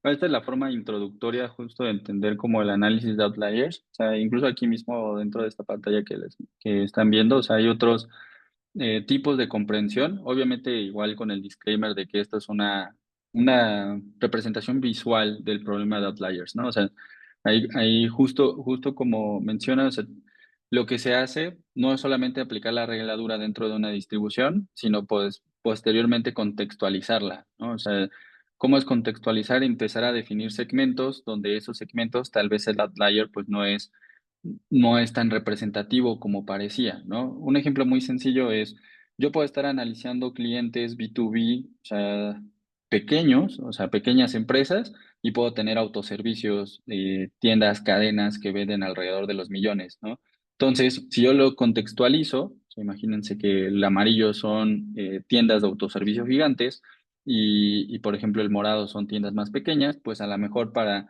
esta es la forma introductoria justo de entender como el análisis de outliers. O sea, incluso aquí mismo dentro de esta pantalla que están viendo, o sea, hay otros tipos de comprensión, obviamente igual con el disclaimer de que esto es una representación visual del problema de outliers, ¿no? O sea, ahí justo como mencionas, o sea, lo que se hace no es solamente aplicar la regla dura dentro de una distribución, sino pues posteriormente contextualizarla, ¿no? O sea, ¿cómo es contextualizar? Empezar a definir segmentos donde esos segmentos tal vez el outlier pues no es tan representativo como parecía, ¿no? Un ejemplo muy sencillo es, yo puedo estar analizando clientes B2B, o sea, pequeños, o sea, pequeñas empresas, y puedo tener autoservicios, tiendas, cadenas que venden alrededor de los millones, ¿no? Entonces, si yo lo contextualizo, o sea, imagínense que el amarillo son tiendas de autoservicio gigantes por ejemplo, el morado son tiendas más pequeñas, pues a lo mejor para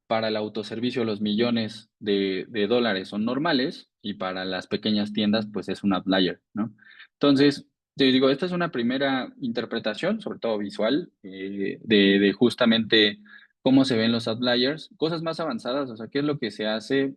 el autoservicio los millones de dólares son normales y para las pequeñas tiendas pues es un outlier, ¿no? Entonces, te digo, esta es una primera interpretación, sobre todo visual, de justamente cómo se ven los outliers. Cosas más avanzadas, o sea, qué es lo que se hace,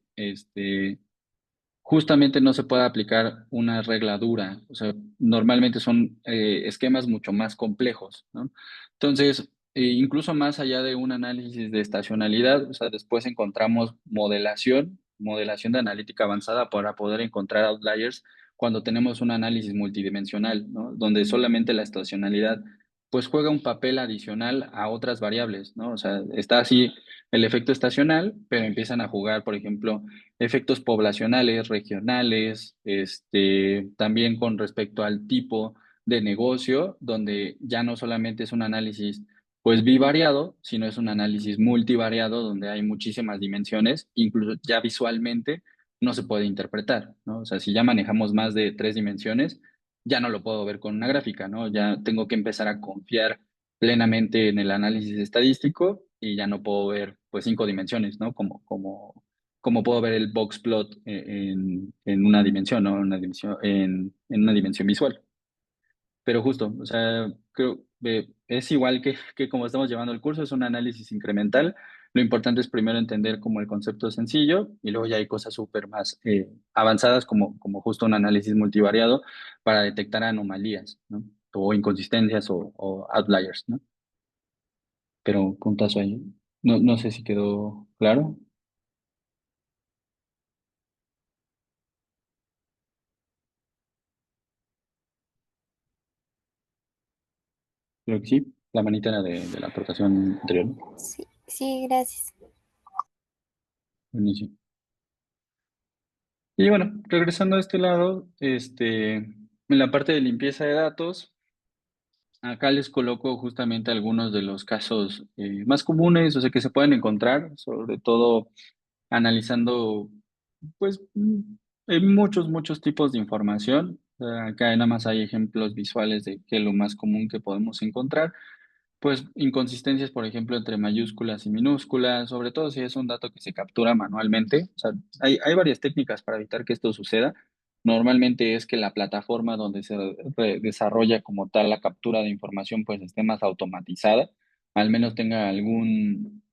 justamente no se puede aplicar una regla dura, o sea, normalmente son esquemas mucho más complejos, ¿no? Entonces, incluso más allá de un análisis de estacionalidad, o sea, después encontramos modelación de analítica avanzada para poder encontrar outliers cuando tenemos un análisis multidimensional, ¿no? Donde solamente la estacionalidad pues juega un papel adicional a otras variables, ¿no? O sea, está así el efecto estacional, pero empiezan a jugar, por ejemplo, efectos poblacionales, regionales, también con respecto al tipo de negocio, donde ya no solamente es un análisis pues bivariado, sino es un análisis multivariado donde hay muchísimas dimensiones, incluso ya visualmente no se puede interpretar, ¿no? O sea, si ya manejamos más de 3 dimensiones, ya no lo puedo ver con una gráfica, ¿no? Ya tengo que empezar a confiar plenamente en el análisis estadístico y ya no puedo ver pues 5 dimensiones, ¿no? Como puedo ver el box plot en una dimensión, ¿no? En una dimensión visual. Pero justo, o sea, creo es igual que como estamos llevando el curso, es un análisis incremental. Lo importante es primero entender como el concepto sencillo y luego ya hay cosas súper más avanzadas como justo un análisis multivariado para detectar anomalías, ¿no? O inconsistencias o outliers, ¿no? Pero puntazo ahí. No sé si quedó claro. Creo que sí. La manita era de la aportación anterior, ¿no? Sí, sí, gracias. Buenísimo. Y bueno, regresando a este lado, en la parte de limpieza de datos, acá les coloco justamente algunos de los casos más comunes, o sea, que se pueden encontrar, sobre todo analizando, pues, hay muchos tipos de información. Acá nada más hay ejemplos visuales de qué es lo más común que podemos encontrar. Pues inconsistencias, por ejemplo, entre mayúsculas y minúsculas, sobre todo si es un dato que se captura manualmente. O sea, hay varias técnicas para evitar que esto suceda. Normalmente es que la plataforma donde se desarrolla como tal la captura de información pues esté más automatizada, al menos tenga algún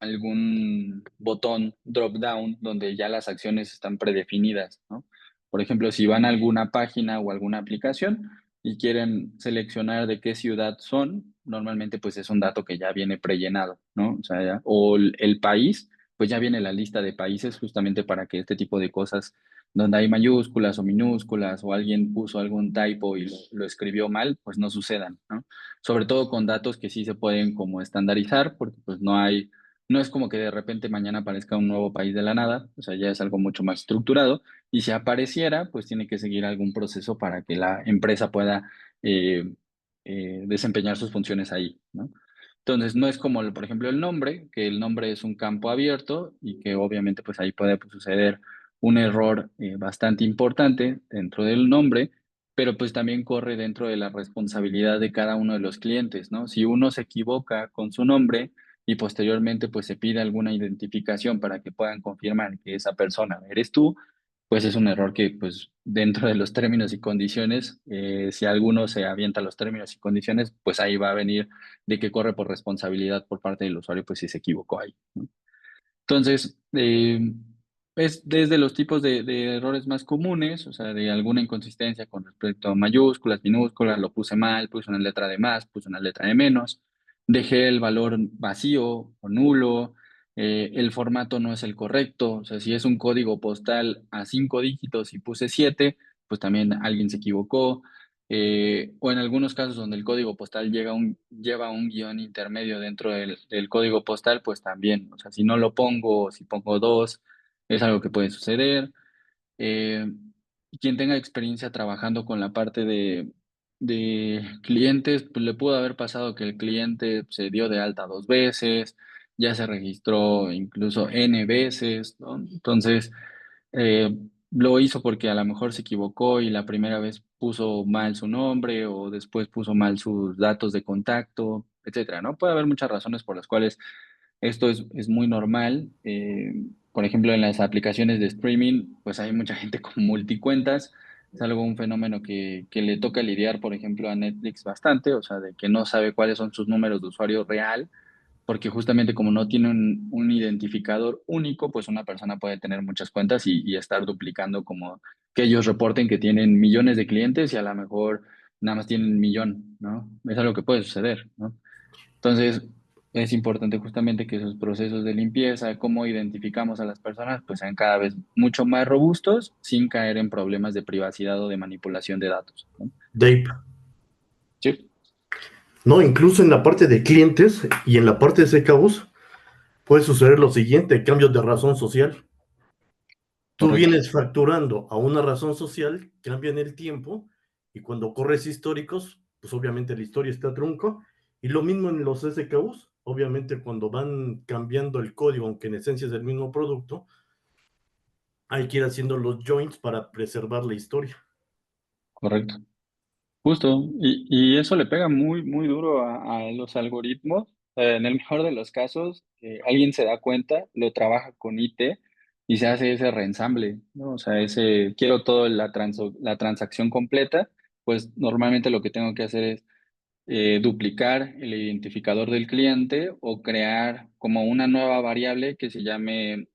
botón drop down donde ya las acciones están predefinidas, ¿no? Por ejemplo, si van a alguna página o alguna aplicación, y quieren seleccionar de qué ciudad son, normalmente pues es un dato que ya viene prellenado, ¿no? O sea, o el país, pues ya viene la lista de países justamente para que este tipo de cosas donde hay mayúsculas o minúsculas o alguien puso algún typo y lo escribió mal, pues no sucedan, ¿no? Sobre todo con datos que sí se pueden como estandarizar, porque pues no es como que de repente mañana aparezca un nuevo país de la nada, o sea, ya es algo mucho más estructurado y si apareciera, pues tiene que seguir algún proceso para que la empresa pueda eh, desempeñar sus funciones ahí, ¿no? Entonces, no es como, por ejemplo, el nombre, que el nombre es un campo abierto y que obviamente pues ahí puede pues, suceder un error bastante importante dentro del nombre, pero pues también corre dentro de la responsabilidad de cada uno de los clientes, ¿no? Si uno se equivoca con su nombre y posteriormente pues se pide alguna identificación para que puedan confirmar que esa persona eres tú, pues es un error que, pues, dentro de los términos y condiciones, si alguno se avienta los términos y condiciones, pues ahí va a venir de que corre por responsabilidad por parte del usuario, pues si se equivocó ahí, ¿no? Entonces, es desde los tipos de errores más comunes, o sea, de alguna inconsistencia con respecto a mayúsculas, minúsculas, lo puse mal, puse una letra de más, puse una letra de menos, dejé el valor vacío o nulo, el formato no es el correcto, o sea, si es un código postal a 5 dígitos y puse 7, pues también alguien se equivocó. O en algunos casos donde el código postal lleva un guión intermedio dentro del código postal, pues también, o sea, si no lo pongo, o si pongo dos, es algo que puede suceder. Eh, Quien tenga experiencia trabajando con la parte de clientes, pues le pudo haber pasado que el cliente se dio de alta 2 veces, ya se registró incluso N veces, ¿no? Entonces, eh, lo hizo porque a lo mejor se equivocó y la primera vez puso mal su nombre o después puso mal sus datos de contacto, etcétera, ¿no? Puede haber muchas razones por las cuales esto es muy normal. Por ejemplo, en las aplicaciones de streaming, pues hay mucha gente con multicuentas. Es algo, un fenómeno que le toca lidiar, por ejemplo, a Netflix bastante, o sea, de que no sabe cuáles son sus números de usuario real porque justamente como no tiene un identificador único, pues una persona puede tener muchas cuentas y estar duplicando como que ellos reporten que tienen millones de clientes y a lo mejor nada más tienen 1 millón, ¿no? Es algo que puede suceder, ¿no? Entonces, es importante justamente que esos procesos de limpieza, cómo identificamos a las personas, pues sean cada vez mucho más robustos sin caer en problemas de privacidad o de manipulación de datos, ¿no? Dave. Sí, No, incluso en la parte de clientes y en la parte de CKUs puede suceder lo siguiente, cambios de razón social. Tú correcto, vienes facturando a una razón social, cambia en el tiempo, y cuando corres históricos, pues obviamente la historia está trunco, y lo mismo en los SKUs, obviamente cuando van cambiando el código, aunque en esencia es el mismo producto, hay que ir haciendo los joins para preservar la historia. correcto. Justo, y eso le pega muy, muy duro a los algoritmos. En el mejor de los casos, alguien se da cuenta, lo trabaja con IT y se hace ese reensamble, ¿no? O sea, quiero toda la transacción completa, pues normalmente lo que tengo que hacer es duplicar el identificador del cliente o crear como una nueva variable que se llame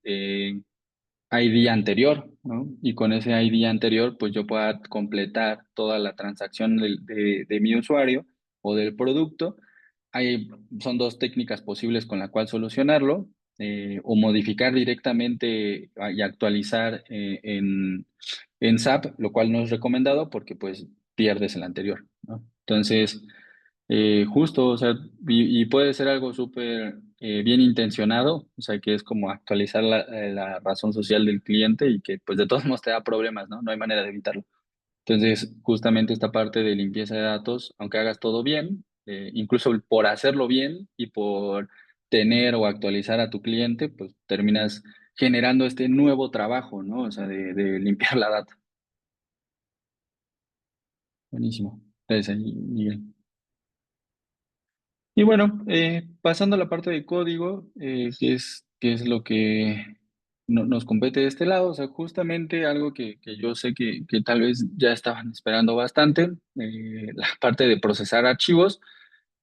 ID anterior, ¿no? Y con ese ID anterior, pues yo pueda completar toda la transacción de mi usuario o del producto. Son dos técnicas posibles con la cual solucionarlo, o modificar directamente y actualizar en SAP, lo cual no es recomendado porque pues pierdes el anterior, ¿no? Entonces, justo, o sea, y puede ser algo súper bien intencionado, o sea, que es como actualizar la razón social del cliente y que pues de todos modos te da problemas, ¿no? No hay manera de evitarlo. Entonces, justamente esta parte de limpieza de datos, aunque hagas todo bien, incluso por hacerlo bien y por tener o actualizar a tu cliente, pues terminas generando este nuevo trabajo, ¿no? O sea, de limpiar la data. Buenísimo. Entonces, ahí, Miguel. Y bueno, pasando a la parte de código, que es lo que nos compete de este lado, o sea, justamente algo que yo sé que tal vez ya estaban esperando bastante, la parte de procesar archivos,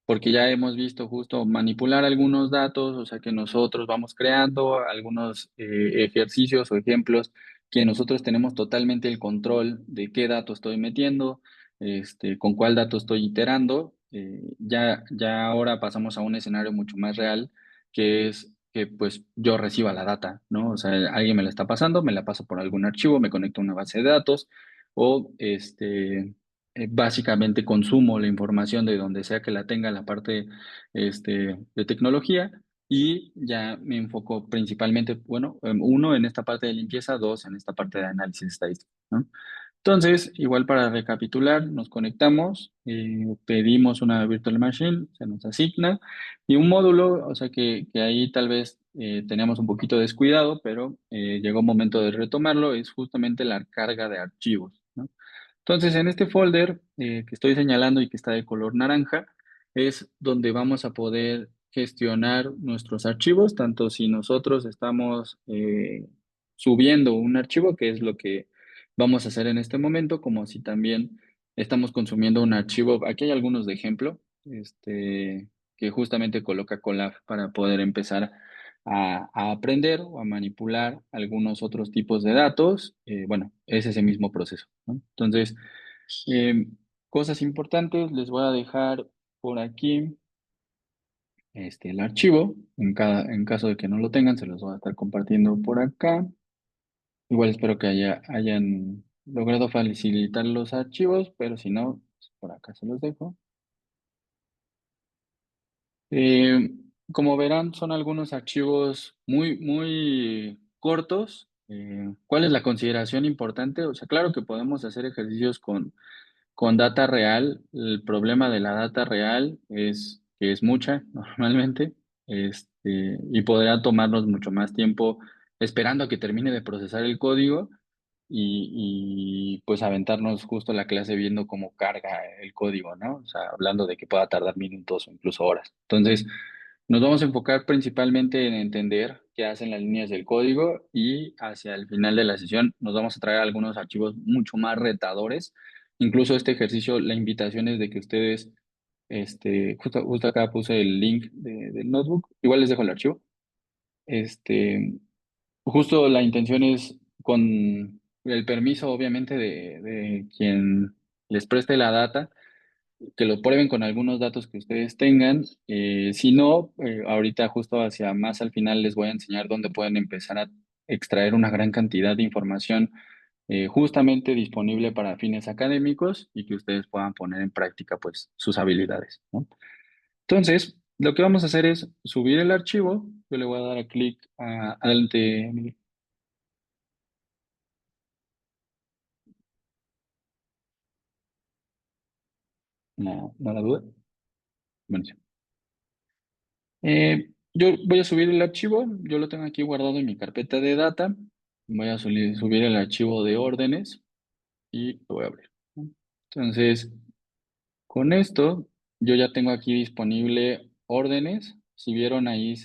porque ya hemos visto justo manipular algunos datos, o sea que nosotros vamos creando algunos ejercicios o ejemplos que nosotros tenemos totalmente el control de qué datos estoy metiendo, con cuál dato estoy iterando. Ya ahora pasamos a un escenario mucho más real, que es que pues yo reciba la data, ¿no? O sea, alguien me la está pasando, me la paso por algún archivo, me conecto a una base de datos o básicamente consumo la información de donde sea que la tenga la parte de tecnología y ya me enfoco principalmente, bueno, uno en esta parte de limpieza, dos en esta parte de análisis estadístico, ¿no? Entonces, igual para recapitular, nos conectamos, pedimos una virtual machine, se nos asigna y un módulo, o sea que ahí tal vez teníamos un poquito descuidado, pero llegó un momento de retomarlo, es justamente la carga de archivos, ¿no? Entonces, en este folder que estoy señalando y que está de color naranja, es donde vamos a poder gestionar nuestros archivos, tanto si nosotros estamos subiendo un archivo, que es lo que vamos a hacer en este momento, como si también estamos consumiendo un archivo. Aquí hay algunos de ejemplo, que justamente coloca Colab para poder empezar a aprender o a manipular algunos otros tipos de datos. Bueno, es ese mismo proceso, ¿no? Entonces, eh, cosas importantes, les voy a dejar por aquí el archivo. En caso de que no lo tengan, se los voy a estar compartiendo por acá. Igual espero que hayan logrado facilitar los archivos, pero si no, pues, por acá se los dejo. Eh, Como verán, son algunos archivos muy cortos. ¿Cuál es la consideración importante? O sea, claro que podemos hacer ejercicios con data real. El problema de la data real es que es mucha normalmente, y podrá tomarnos mucho más tiempo esperando a que termine de procesar el código pues aventarnos justo la clase viendo cómo carga el código, ¿no? O sea, hablando de que pueda tardar minutos o incluso horas. Entonces, nos vamos a enfocar principalmente en entender qué hacen las líneas del código y hacia el final de la sesión nos vamos a traer algunos archivos mucho más retadores. Incluso este ejercicio, la invitación es de que ustedes, justo acá puse el link del notebook, igual les dejo el archivo. Este, Justo la intención es con el permiso, obviamente, de quien les preste la data, que lo prueben con algunos datos que ustedes tengan. Si no, ahorita justo hacia más al final les voy a enseñar dónde pueden empezar a extraer una gran cantidad de información justamente disponible para fines académicos y que ustedes puedan poner en práctica pues sus habilidades, ¿no? Entonces, lo que vamos a hacer es subir el archivo. Yo le voy a dar a clic adelante. No la duda. Bueno, sí. Yo voy a subir el archivo, yo lo tengo aquí guardado en mi carpeta de data. Voy a subir el archivo de órdenes y lo voy a abrir, ¿no? Entonces, con esto, yo ya tengo aquí disponible órdenes. Si vieron ahí,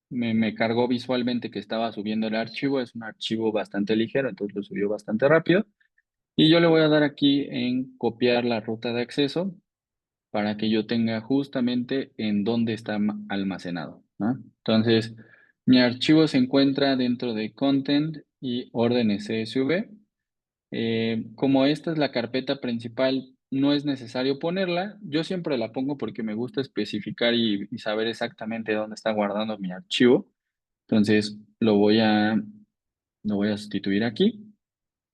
me cargó visualmente que estaba subiendo el archivo. Es un archivo bastante ligero, entonces lo subió bastante rápido. Y yo le voy a dar aquí en copiar la ruta de acceso para que yo tenga justamente en dónde está almacenado, ¿no? Entonces, mi archivo se encuentra dentro de Content y órdenes CSV. Como esta es la carpeta principal, no es necesario ponerla. Yo siempre la pongo porque me gusta especificar y saber exactamente dónde está guardando mi archivo. Entonces, lo voy a sustituir aquí.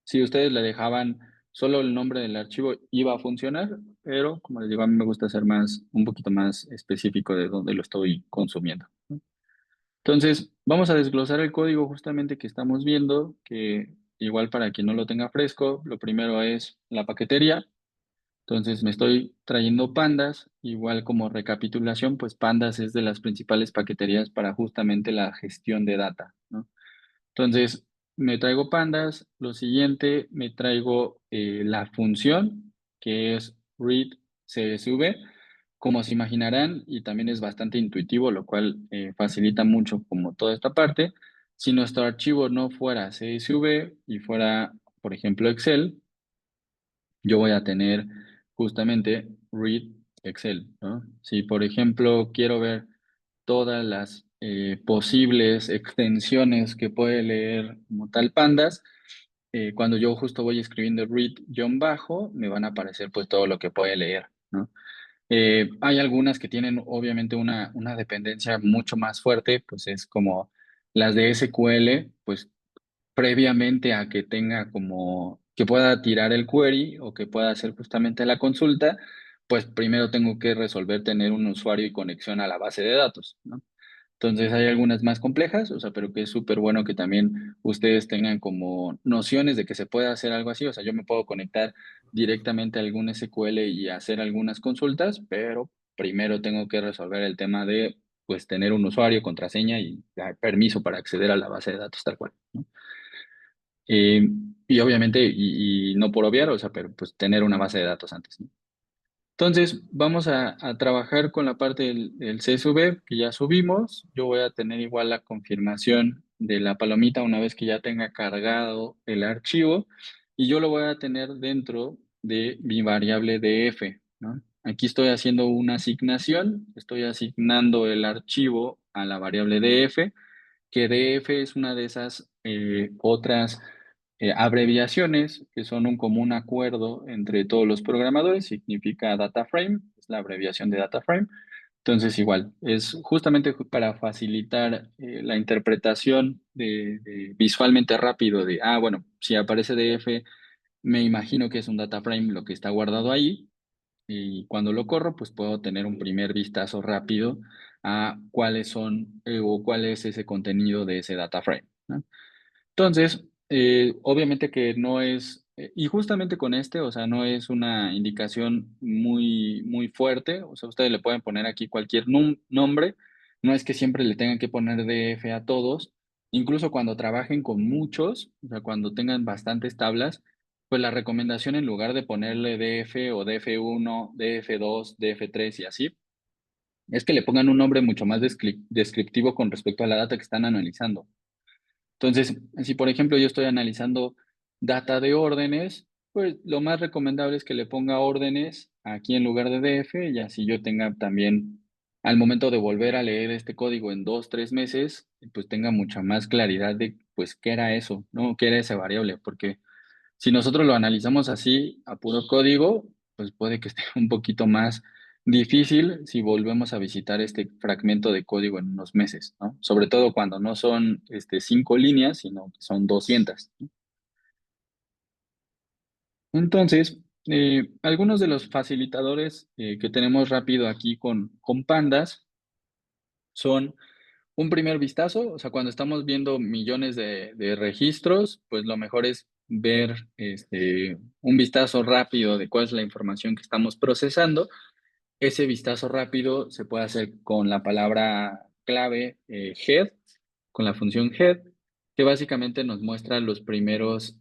Si ustedes le dejaban solo el nombre del archivo, iba a funcionar, pero como les digo, a mí me gusta ser un poquito más específico de dónde lo estoy consumiendo, ¿no? Entonces, vamos a desglosar el código justamente que estamos viendo, que igual para quien no lo tenga fresco, lo primero es la paquetería. Entonces, me estoy trayendo Pandas, igual como recapitulación, pues Pandas es de las principales paqueterías para justamente la gestión de data, ¿no? Entonces, me traigo pandas. Lo siguiente, me traigo la función que es read CSV. Como se imaginarán, y también es bastante intuitivo, lo cual facilita mucho como toda esta parte, si nuestro archivo no fuera CSV y fuera, por ejemplo, Excel, yo voy a tener justamente read Excel, ¿no? Si, por ejemplo, quiero ver todas las posibles extensiones que puede leer como tal Pandas, cuando yo justo voy escribiendo read-bajo, me van a aparecer pues todo lo que puede leer, ¿no? Hay algunas que tienen obviamente una dependencia mucho más fuerte, pues es como las de SQL, pues previamente a que tenga como que pueda tirar el query o que pueda hacer justamente la consulta, pues primero tengo que resolver tener un usuario y conexión a la base de datos, ¿no? Entonces hay algunas más complejas, o sea, pero que es súper bueno que también ustedes tengan como nociones de que se puede hacer algo así, o sea, yo me puedo conectar directamente a algún SQL y hacer algunas consultas, pero primero tengo que resolver el tema de, pues, tener un usuario, contraseña y dar permiso para acceder a la base de datos tal cual, ¿no? Eh, y obviamente, y no por obviar, o sea, pero pues tener una base de datos antes, ¿no? Entonces, vamos a trabajar con la parte del CSV que ya subimos. Yo voy a tener igual la confirmación de la palomita una vez que ya tenga cargado el archivo y yo lo voy a tener dentro de mi variable df, ¿no? Aquí estoy haciendo una asignación, estoy asignando el archivo a la variable df, que DF es una de esas otras abreviaciones que son un común acuerdo entre todos los programadores, significa data frame, es la abreviación de data frame. Entonces, igual, es justamente para facilitar la interpretación visualmente rápido de, bueno, si aparece DF, me imagino que es un data frame lo que está guardado ahí, y cuando lo corro, pues puedo tener un primer vistazo rápido a cuáles son o cuál es ese contenido de ese data frame, ¿no? Entonces, obviamente que no es, y justamente con este, o sea, no es una indicación muy, muy fuerte, o sea, ustedes le pueden poner aquí cualquier nombre, no es que siempre le tengan que poner DF a todos, incluso cuando trabajen con muchos, o sea, cuando tengan bastantes tablas, pues la recomendación en lugar de ponerle DF o DF1, DF2, DF3 y así, es que le pongan un nombre mucho más descriptivo con respecto a la data que están analizando. Entonces, si por ejemplo yo estoy analizando data de órdenes, pues lo más recomendable es que le ponga órdenes aquí en lugar de DF y así yo tenga también, al momento de volver a leer este código en 2, 3 meses, pues tenga mucha más claridad de pues qué era eso, ¿no? ¿Qué era esa variable? Porque si nosotros lo analizamos así, a puro código, pues puede que esté un poquito más difícil si volvemos a visitar este fragmento de código en unos meses, ¿no? Sobre todo cuando no son 5 líneas, sino que son 200, ¿no? Entonces, algunos de los facilitadores que tenemos rápido aquí con Pandas son un primer vistazo, o sea, cuando estamos viendo millones de registros, pues lo mejor es ver un vistazo rápido de cuál es la información que estamos procesando. Ese vistazo rápido se puede hacer con la palabra clave head, con la función head, que básicamente nos muestra los primeros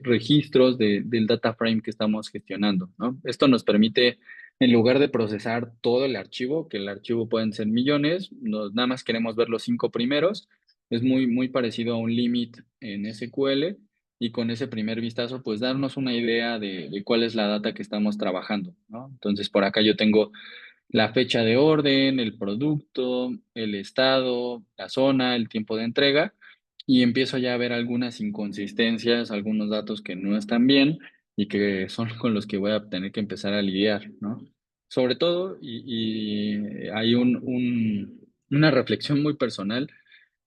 registros del data frame que estamos gestionando, ¿no? Esto nos permite, en lugar de procesar todo el archivo, que el archivo pueden ser millones, nada más queremos ver los 5 primeros. Es muy, muy parecido a un limit en SQL y con ese primer vistazo, pues darnos una idea de cuál es la data que estamos trabajando, ¿no? Entonces, por acá yo tengo la fecha de orden, el producto, el estado, la zona, el tiempo de entrega, y empiezo ya a ver algunas inconsistencias, algunos datos que no están bien y que son con los que voy a tener que empezar a lidiar, ¿no? Sobre todo, y hay una reflexión muy personal,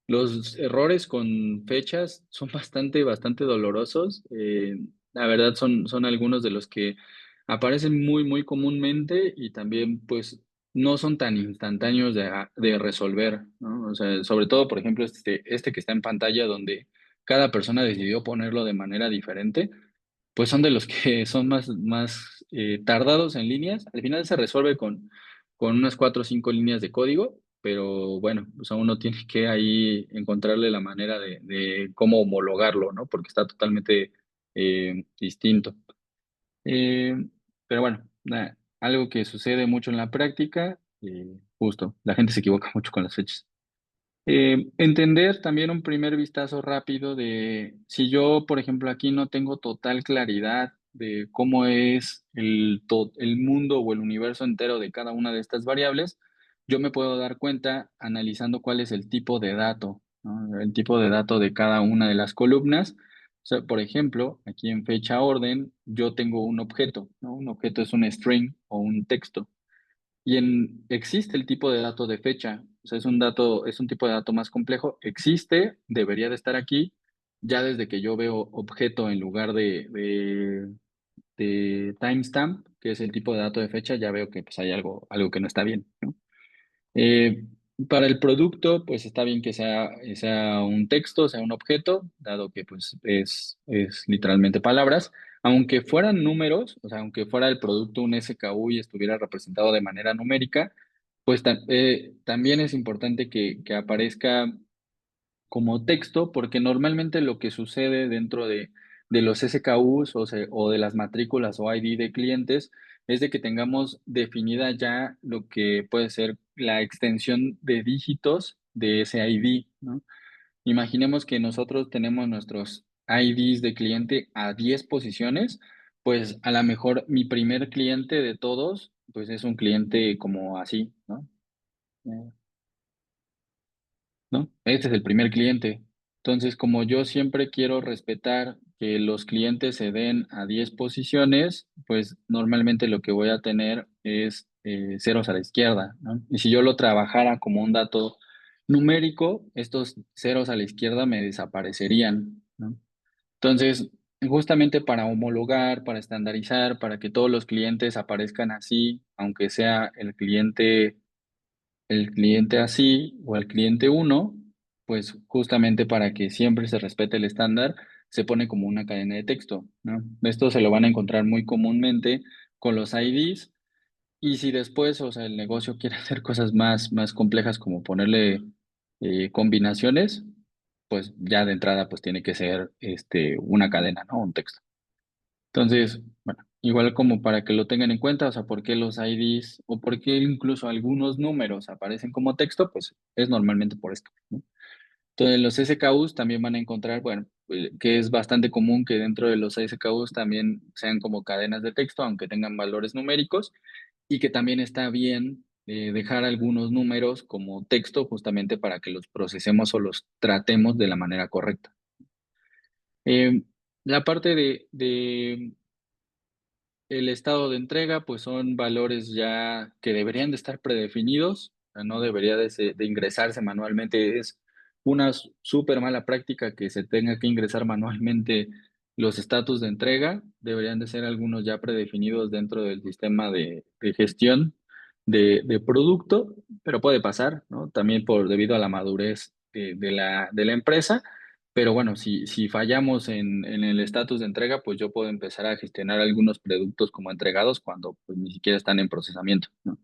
los errores con fechas son bastante, bastante dolorosos. La verdad son algunos de los que aparecen muy, muy comúnmente y también pues no son tan instantáneos de resolver, ¿no? O sea, sobre todo, por ejemplo, este que está en pantalla donde cada persona decidió ponerlo de manera diferente, pues son de los que son más tardados en líneas. Al final se resuelve con unas 4 o 5 líneas de código, pero bueno, pues a uno tiene que ahí encontrarle la manera de cómo homologarlo, ¿no? Porque está totalmente distinto. Eh, pero bueno, algo que sucede mucho en la práctica, justo, la gente se equivoca mucho con las fechas. Entender también un primer vistazo rápido de si yo, por ejemplo, aquí no tengo total claridad de cómo es el mundo o el universo entero de cada una de estas variables, yo me puedo dar cuenta analizando cuál es el tipo de dato, ¿no? El tipo de dato de cada una de las columnas. O sea, por ejemplo, aquí en fecha orden, yo tengo un objeto, ¿no? Un objeto es un string o un texto. Existe el tipo de dato de fecha, o sea, es un tipo de dato más complejo, existe, debería de estar aquí, ya desde que yo veo objeto en lugar de timestamp, que es el tipo de dato de fecha, ya veo que pues, hay algo que no está bien, ¿no? Eh, para el producto, pues está bien que sea un texto, sea un objeto, dado que pues es literalmente palabras. Aunque fueran números, o sea, aunque fuera el producto un SKU y estuviera representado de manera numérica, pues también es importante que aparezca como texto, porque normalmente lo que sucede dentro de los SKUs o de las matrículas o ID de clientes es de que tengamos definida ya lo que puede ser la extensión de dígitos de ese ID, ¿no? Imaginemos que nosotros tenemos nuestros IDs de cliente a 10 posiciones, pues a lo mejor mi primer cliente de todos, pues es un cliente como así, ¿no? Eh, ¿No? Este es el primer cliente. Entonces, como yo siempre quiero respetar que los clientes se den a 10 posiciones, pues normalmente lo que voy a tener es ceros a la izquierda, ¿no? Y si yo lo trabajara como un dato numérico, estos ceros a la izquierda me desaparecerían, ¿no? Entonces, justamente para homologar, para estandarizar, para que todos los clientes aparezcan así, aunque sea el cliente así o el cliente uno, pues justamente para que siempre se respete el estándar, se pone como una cadena de texto, ¿no? Esto se lo van a encontrar muy comúnmente con los IDs y si después, o sea, el negocio quiere hacer cosas más complejas como ponerle combinaciones, pues ya de entrada pues tiene que ser una cadena, ¿no? Un texto. Entonces, bueno, igual como para que lo tengan en cuenta, o sea, por qué los IDs o por qué incluso algunos números aparecen como texto, pues es normalmente por esto, ¿no? Entonces, los SKUs también van a encontrar, bueno, que es bastante común que dentro de los SKUs también sean como cadenas de texto, aunque tengan valores numéricos, y que también está bien dejar algunos números como texto justamente para que los procesemos o los tratemos de la manera correcta. Eh, la parte de el estado de entrega, pues son valores ya que deberían de estar predefinidos, o sea, no debería de ingresarse manualmente. Es una súper mala práctica que se tenga que ingresar manualmente los estatus de entrega. Deberían de ser algunos ya predefinidos dentro del sistema de gestión de producto, pero puede pasar, ¿no? También debido a la madurez de la empresa. Pero bueno, si fallamos en el estatus de entrega, pues yo puedo empezar a gestionar algunos productos como entregados cuando pues, ni siquiera están en procesamiento, ¿no?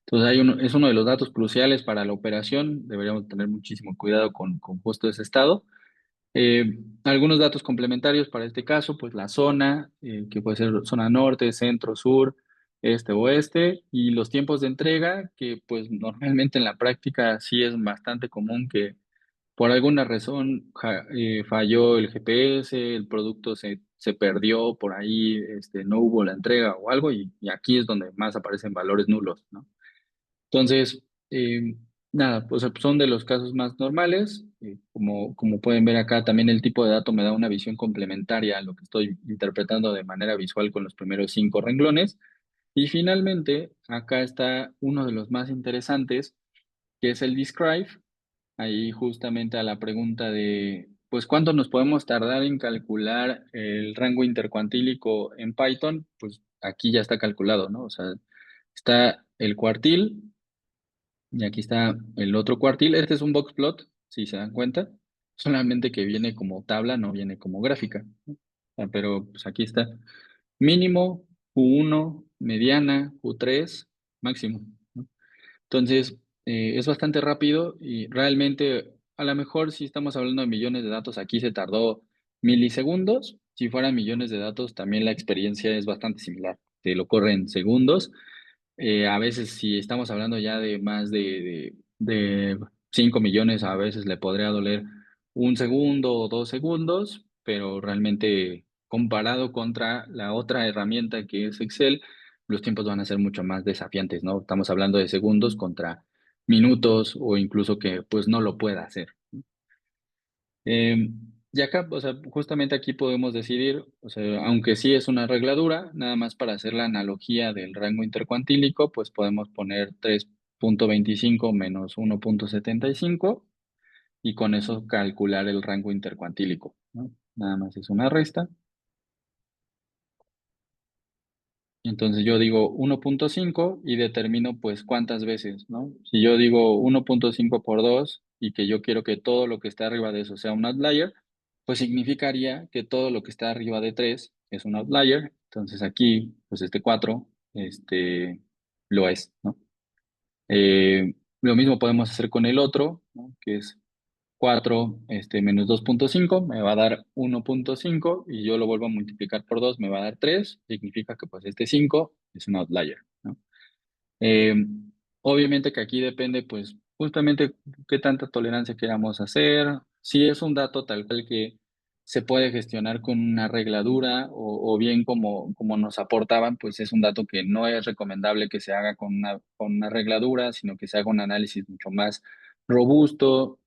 Entonces es uno de los datos cruciales para la operación. Deberíamos tener muchísimo cuidado con justo ese estado. Algunos datos complementarios para este caso, pues la zona, que puede ser zona norte, centro, sur, este, oeste, y los tiempos de entrega, que pues normalmente en la práctica sí es bastante común que por alguna razón falló el GPS, el producto se perdió por ahí, no hubo la entrega o algo, y aquí es donde más aparecen valores nulos, ¿no? Entonces, nada, pues son de los casos más normales. Como pueden ver acá, también el tipo de dato me da una visión complementaria a lo que estoy interpretando de manera visual con los primeros 5 renglones. Y finalmente, acá está uno de los más interesantes, que es el describe. Ahí justamente a la pregunta de, pues, ¿cuánto nos podemos tardar en calcular el rango intercuantílico en Python? Pues aquí ya está calculado, ¿no? O sea, está el cuartil y aquí está el otro cuartil. Este es un box plot, si se dan cuenta, solamente que viene como tabla, no viene como gráfica, ¿no? O sea, pero pues aquí está. Mínimo, Q1, mediana, Q3, máximo, ¿no? Entonces, es bastante rápido y realmente, a lo mejor si estamos hablando de millones de datos, aquí se tardó milisegundos. Si fueran millones de datos, también la experiencia es bastante similar. Te lo corre en segundos. A veces si estamos hablando ya de más de 5 millones, a veces le podría doler un segundo o 2 segundos, pero realmente comparado contra la otra herramienta que es Excel, los tiempos van a ser mucho más desafiantes, ¿no? Estamos hablando de segundos contra minutos o incluso que pues no lo pueda hacer. Eh, y acá, o sea, justamente aquí podemos decidir, o sea, aunque sí es una regladura, nada más para hacer la analogía del rango intercuantílico, pues podemos poner 3,25 menos 1,75 y con eso calcular el rango intercuantílico, ¿no? Nada más es una resta. Entonces yo digo 1,5 y determino pues cuántas veces, ¿no? Si yo digo 1,5 por 2 y que yo quiero que todo lo que está arriba de eso sea un outlier, pues significaría que todo lo que está arriba de 3 es un outlier. Entonces aquí, pues este 4 lo es, ¿no? Lo mismo podemos hacer con el otro, ¿no? Que es 4 menos 2,5 me va a dar 1,5 y yo lo vuelvo a multiplicar por 2 me va a dar 3 significa que pues este 5 es un outlier, ¿no? Eh, Obviamente que aquí depende, pues, justamente qué tanta tolerancia queramos hacer. Si es un dato tal cual que se puede gestionar con una regladura o bien como nos aportaban, pues es un dato que no es recomendable que se haga con una regladura, sino que se haga un análisis mucho más robusto,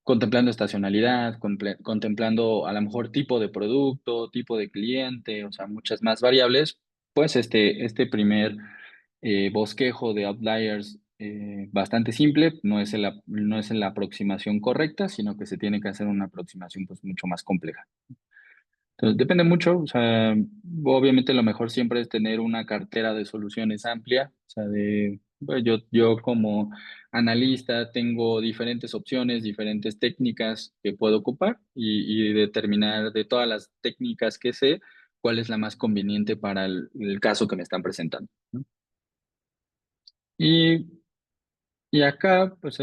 contemplando estacionalidad, contemplando a lo mejor tipo de producto, tipo de cliente, o sea, muchas más variables, pues este primer bosquejo de outliers bastante simple, no es la aproximación correcta, sino que se tiene que hacer una aproximación pues mucho más compleja. Entonces, depende mucho, o sea, obviamente lo mejor siempre es tener una cartera de soluciones amplia, o sea, pues, yo como analista tengo diferentes opciones, diferentes técnicas que puedo ocupar y determinar de todas las técnicas que sé, cuál es la más conveniente para el caso que me están presentando, ¿no? Y, y acá, pues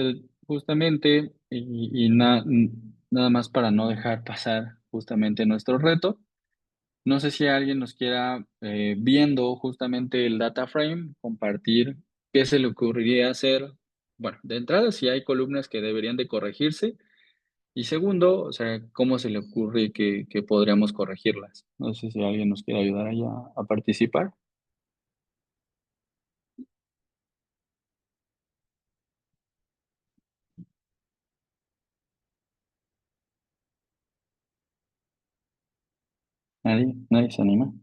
justamente, nada más para no dejar pasar justamente nuestro reto, no sé si alguien nos quiera, viendo justamente el data frame, compartir qué se le ocurriría hacer. Bueno, de entrada, si hay columnas que deberían de corregirse. Y segundo, o sea, cómo se le ocurre que podríamos corregirlas. No sé si alguien nos quiere ayudar allá a participar. Nadie se anima.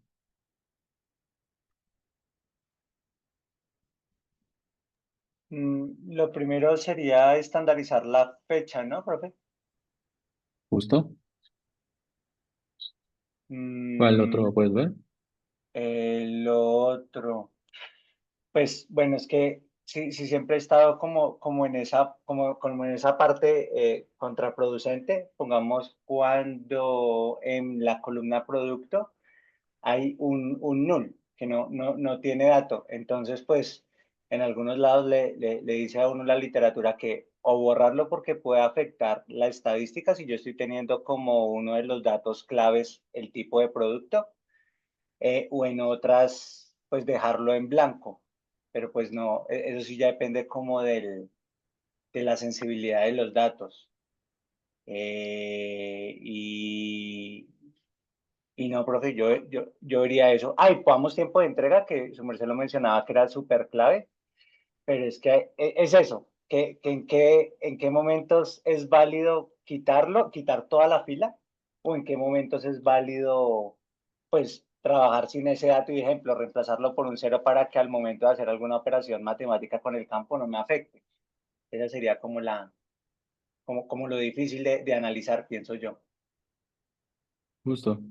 Lo primero sería estandarizar la fecha, ¿no, profe? Justo. ¿Cuál Mm, otro puedes ver? lo otro, pues bueno, es que sí, sí siempre he estado como en esa parte contraproducente, pongamos cuando en la columna producto hay un null que no tiene dato. Entonces, pues, en algunos lados le dice a uno la literatura que o borrarlo porque puede afectar la estadística si yo estoy teniendo como uno de los datos claves el tipo de producto, o en otras, pues dejarlo en blanco. Pero pues no, eso sí ya depende como de la sensibilidad de los datos. Y no, profe, yo diría eso. Ay, podamos tiempo de entrega, que su merced lo mencionaba que era súper clave, pero es que es eso, que en qué momentos es válido quitarlo, quitar toda la fila, o en qué momentos es válido, pues, trabajar sin ese dato y, ejemplo, reemplazarlo por un cero para que al momento de hacer alguna operación matemática con el campo no me afecte. Esa sería como lo difícil de analizar, pienso yo. Justo.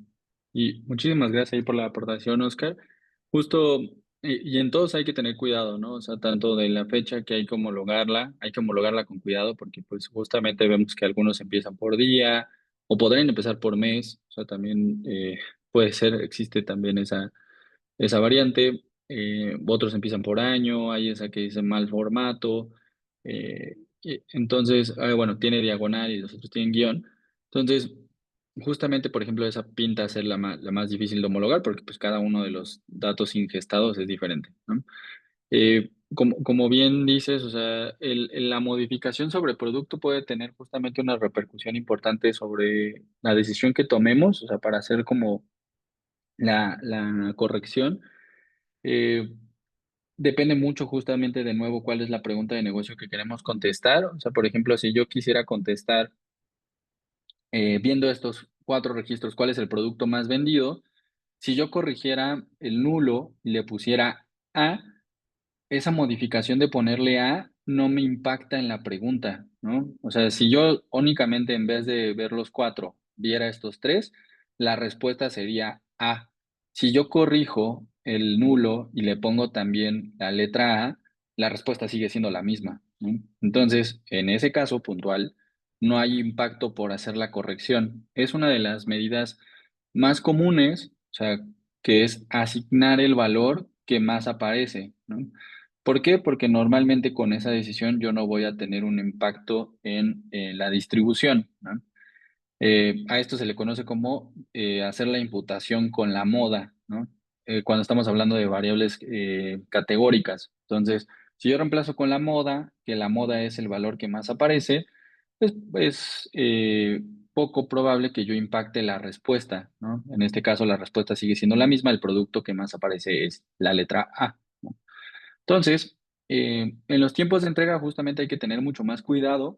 Y muchísimas gracias ahí por la aportación, Oscar. Justo, y en todos hay que tener cuidado, ¿no? O sea, tanto de la fecha que hay que homologarla con cuidado porque pues justamente vemos que algunos empiezan por día o podrían empezar por mes, o sea, también puede ser, existe también esa variante. Otros empiezan por año, hay esa que dice mal formato. Entonces, bueno, tiene diagonal y los otros tienen guión. Entonces, justamente, por ejemplo, esa pinta a ser la más difícil de homologar porque pues cada uno de los datos ingestados es diferente, ¿no? Como bien dices, o sea, la modificación sobre producto puede tener justamente una repercusión importante sobre la decisión que tomemos, o sea, para hacer como la corrección. Eh, Depende mucho justamente de nuevo cuál es la pregunta de negocio que queremos contestar. O sea, por ejemplo, si yo quisiera contestar viendo estos 4 registros, cuál es el producto más vendido, si yo corrigiera el nulo y le pusiera A, esa modificación de ponerle A no me impacta en la pregunta, ¿no? O sea, si yo únicamente en vez de ver los 4 viera estos 3, la respuesta sería A. Si yo corrijo el nulo y le pongo también la letra A, la respuesta sigue siendo la misma, ¿no? Entonces, en ese caso puntual, no hay impacto por hacer la corrección. Es una de las medidas más comunes, o sea, que es asignar el valor que más aparece, ¿no? ¿Por qué? Porque normalmente con esa decisión yo no voy a tener un impacto en la distribución, ¿no? A esto se le conoce como hacer la imputación con la moda, ¿no? Cuando estamos hablando de variables categóricas. Entonces, si yo reemplazo con la moda, que la moda es el valor que más aparece, pues es poco probable que yo impacte la respuesta, ¿no? En este caso, la respuesta sigue siendo la misma, el producto que más aparece es la letra A, ¿no? Entonces, en los tiempos de entrega justamente hay que tener mucho más cuidado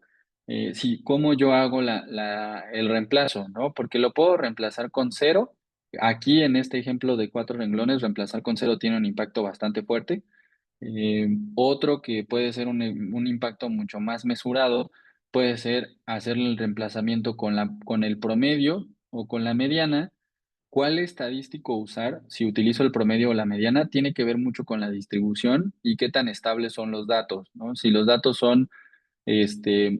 si cómo yo hago el reemplazo, ¿no? Porque lo puedo reemplazar con cero. Aquí en este ejemplo de 4 renglones, reemplazar con cero tiene un impacto bastante fuerte. Otro que puede ser un impacto mucho más mesurado puede ser hacer el reemplazamiento con el promedio o con la mediana. ¿Cuál estadístico usar? Si utilizo el promedio o la mediana, tiene que ver mucho con la distribución y qué tan estables son los datos, ¿no? Si los datos son este,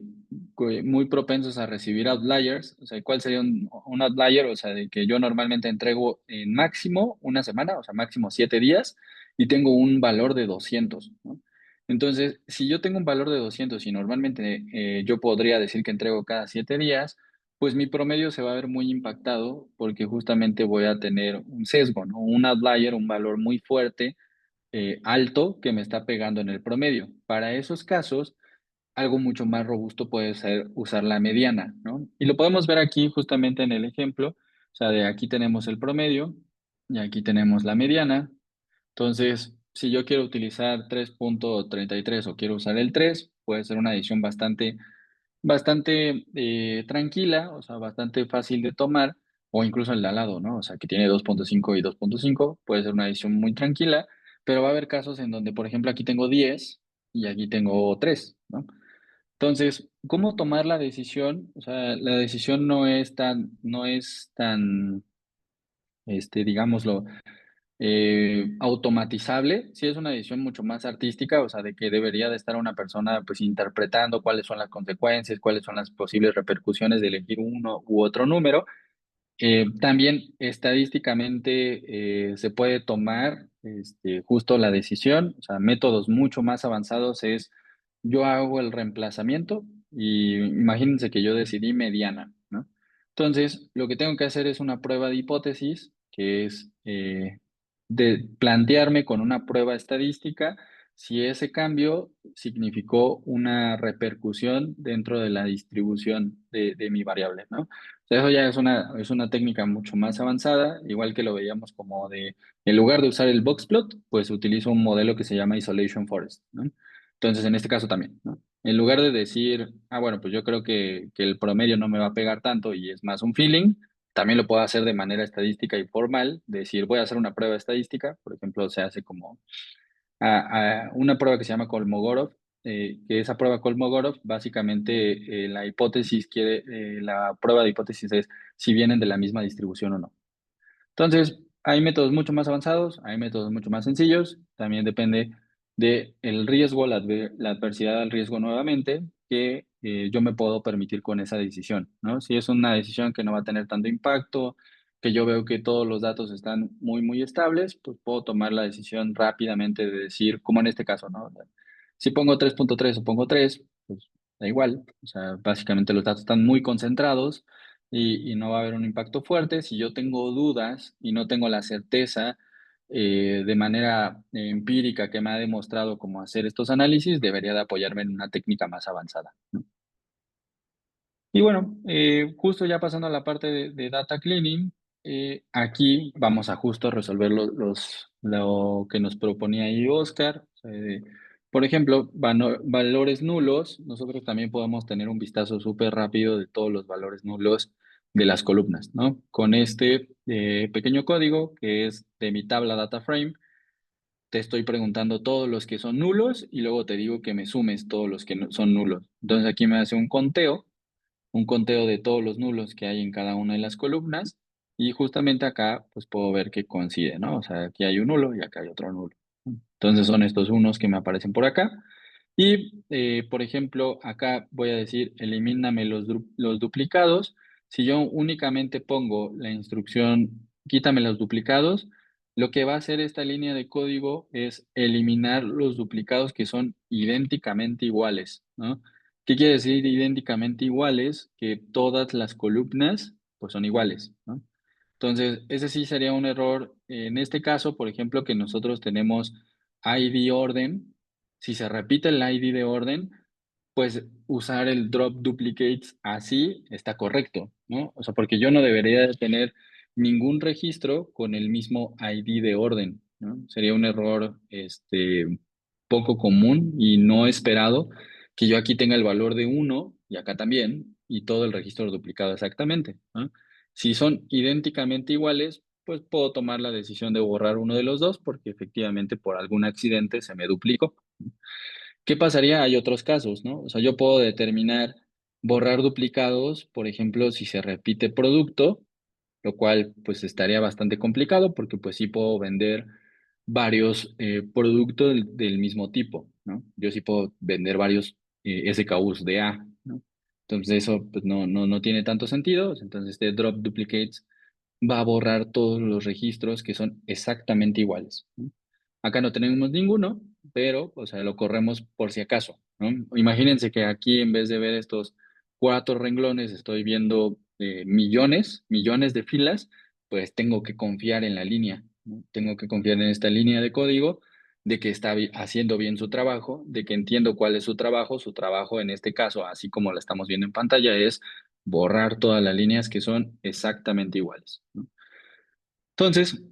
muy propensos a recibir outliers, o sea, ¿cuál sería un outlier? O sea, de que yo normalmente entrego en máximo una semana, o sea, máximo 7 días, y tengo un valor de 200, ¿no? Entonces, si yo tengo un valor de 200 y normalmente yo podría decir que entrego cada 7 días, pues mi promedio se va a ver muy impactado porque justamente voy a tener un sesgo, ¿no? Un outlier, un valor muy fuerte, alto, que me está pegando en el promedio. Para esos casos, algo mucho más robusto puede ser usar la mediana, ¿no? Y lo podemos ver aquí justamente en el ejemplo, o sea, de aquí tenemos el promedio y aquí tenemos la mediana. Entonces, si yo quiero utilizar 3.33 o quiero usar el 3, puede ser una decisión bastante tranquila, o sea, bastante fácil de tomar, o incluso el de al lado, ¿no? O sea, que tiene 2.5 y 2.5, puede ser una decisión muy tranquila, pero va a haber casos en donde, por ejemplo, aquí tengo 10 y aquí tengo 3, ¿no? Entonces, ¿cómo tomar la decisión? O sea, la decisión no es tan, digámoslo, automatizable. Sí es una decisión mucho más artística, o sea, de que debería de estar una persona pues interpretando cuáles son las consecuencias, cuáles son las posibles repercusiones de elegir uno u otro número. También estadísticamente se puede tomar justo la decisión, o sea, métodos mucho más avanzados es yo hago el reemplazamiento y imagínense que yo decidí mediana, ¿no? Entonces, lo que tengo que hacer es una prueba de hipótesis, que es de plantearme con una prueba estadística si ese cambio significó una repercusión dentro de la distribución de mi variable, ¿no? Sea, eso ya es una técnica mucho más avanzada, igual que lo veíamos como en lugar de usar el boxplot, pues utilizo un modelo que se llama Isolation Forest, ¿no? Entonces, en este caso también, ¿no? En lugar de decir, bueno, pues yo creo que el promedio no me va a pegar tanto y es más un feeling, también lo puedo hacer de manera estadística y formal, decir, voy a hacer una prueba estadística, por ejemplo, se hace como a una prueba que se llama Kolmogorov, que esa prueba Kolmogorov, básicamente la prueba de hipótesis es si vienen de la misma distribución o no. Entonces, hay métodos mucho más avanzados, hay métodos mucho más sencillos, también depende del riesgo, la adversidad al riesgo nuevamente, que yo me puedo permitir con esa decisión, ¿no? Si es una decisión que no va a tener tanto impacto, que yo veo que todos los datos están muy, muy estables, pues puedo tomar la decisión rápidamente de decir, como en este caso, ¿no? Si pongo 3.3 o pongo 3, pues da igual, o sea, básicamente los datos están muy concentrados, y no va a haber un impacto fuerte. Si yo tengo dudas y no tengo la certeza de manera empírica que me ha demostrado cómo hacer estos análisis, debería de apoyarme en una técnica más avanzada, ¿no? Y bueno, justo ya pasando a la parte de data cleaning, aquí vamos a justo resolver lo que nos proponía ahí Oscar. Por ejemplo, valores nulos, nosotros también podemos tener un vistazo súper rápido de todos los valores nulos de las columnas, ¿no? Con este pequeño código que es de mi tabla data frame, te estoy preguntando todos los que son nulos y luego te digo que me sumes todos los que son nulos. Entonces aquí me hace un conteo de todos los nulos que hay en cada una de las columnas y justamente acá pues puedo ver que coincide, ¿no? O sea, aquí hay un nulo y acá hay otro nulo. Entonces son estos unos que me aparecen por acá. Y, por ejemplo, acá voy a decir, elimíname los duplicados. Si yo únicamente pongo la instrucción, quítame los duplicados, lo que va a hacer esta línea de código es eliminar los duplicados que son idénticamente iguales, ¿no? ¿Qué quiere decir idénticamente iguales? Que todas las columnas pues son iguales, ¿no? Entonces, ese sí sería un error. En este caso, por ejemplo, que nosotros tenemos ID orden, si se repite el ID de orden, pues usar el drop duplicates así está correcto, ¿no? O sea, porque yo no debería de tener ningún registro con el mismo ID de orden, ¿no? Sería un error, poco común y no esperado que yo aquí tenga el valor de 1 y acá también, y todo el registro duplicado exactamente, ¿no? Si son idénticamente iguales, pues puedo tomar la decisión de borrar uno de los dos porque efectivamente por algún accidente se me duplicó. ¿Qué pasaría? Hay otros casos, ¿no? O sea, yo puedo determinar borrar duplicados, por ejemplo, si se repite producto, lo cual pues estaría bastante complicado porque pues sí puedo vender varios productos del mismo tipo, ¿no? Yo sí puedo vender varios SKUs de A, ¿no? Entonces eso pues no tiene tanto sentido. Entonces este drop duplicates va a borrar todos los registros que son exactamente iguales, ¿no? Acá no tenemos ninguno, pero, o sea, lo corremos por si acaso, ¿no? Imagínense que aquí en vez de ver estos 4 renglones, estoy viendo millones de filas, pues tengo que confiar en la línea, ¿no? Tengo que confiar en esta línea de código de que está haciendo bien su trabajo, de que entiendo cuál es su trabajo en este caso, así como la estamos viendo en pantalla, es borrar todas las líneas que son exactamente iguales, ¿no? Entonces,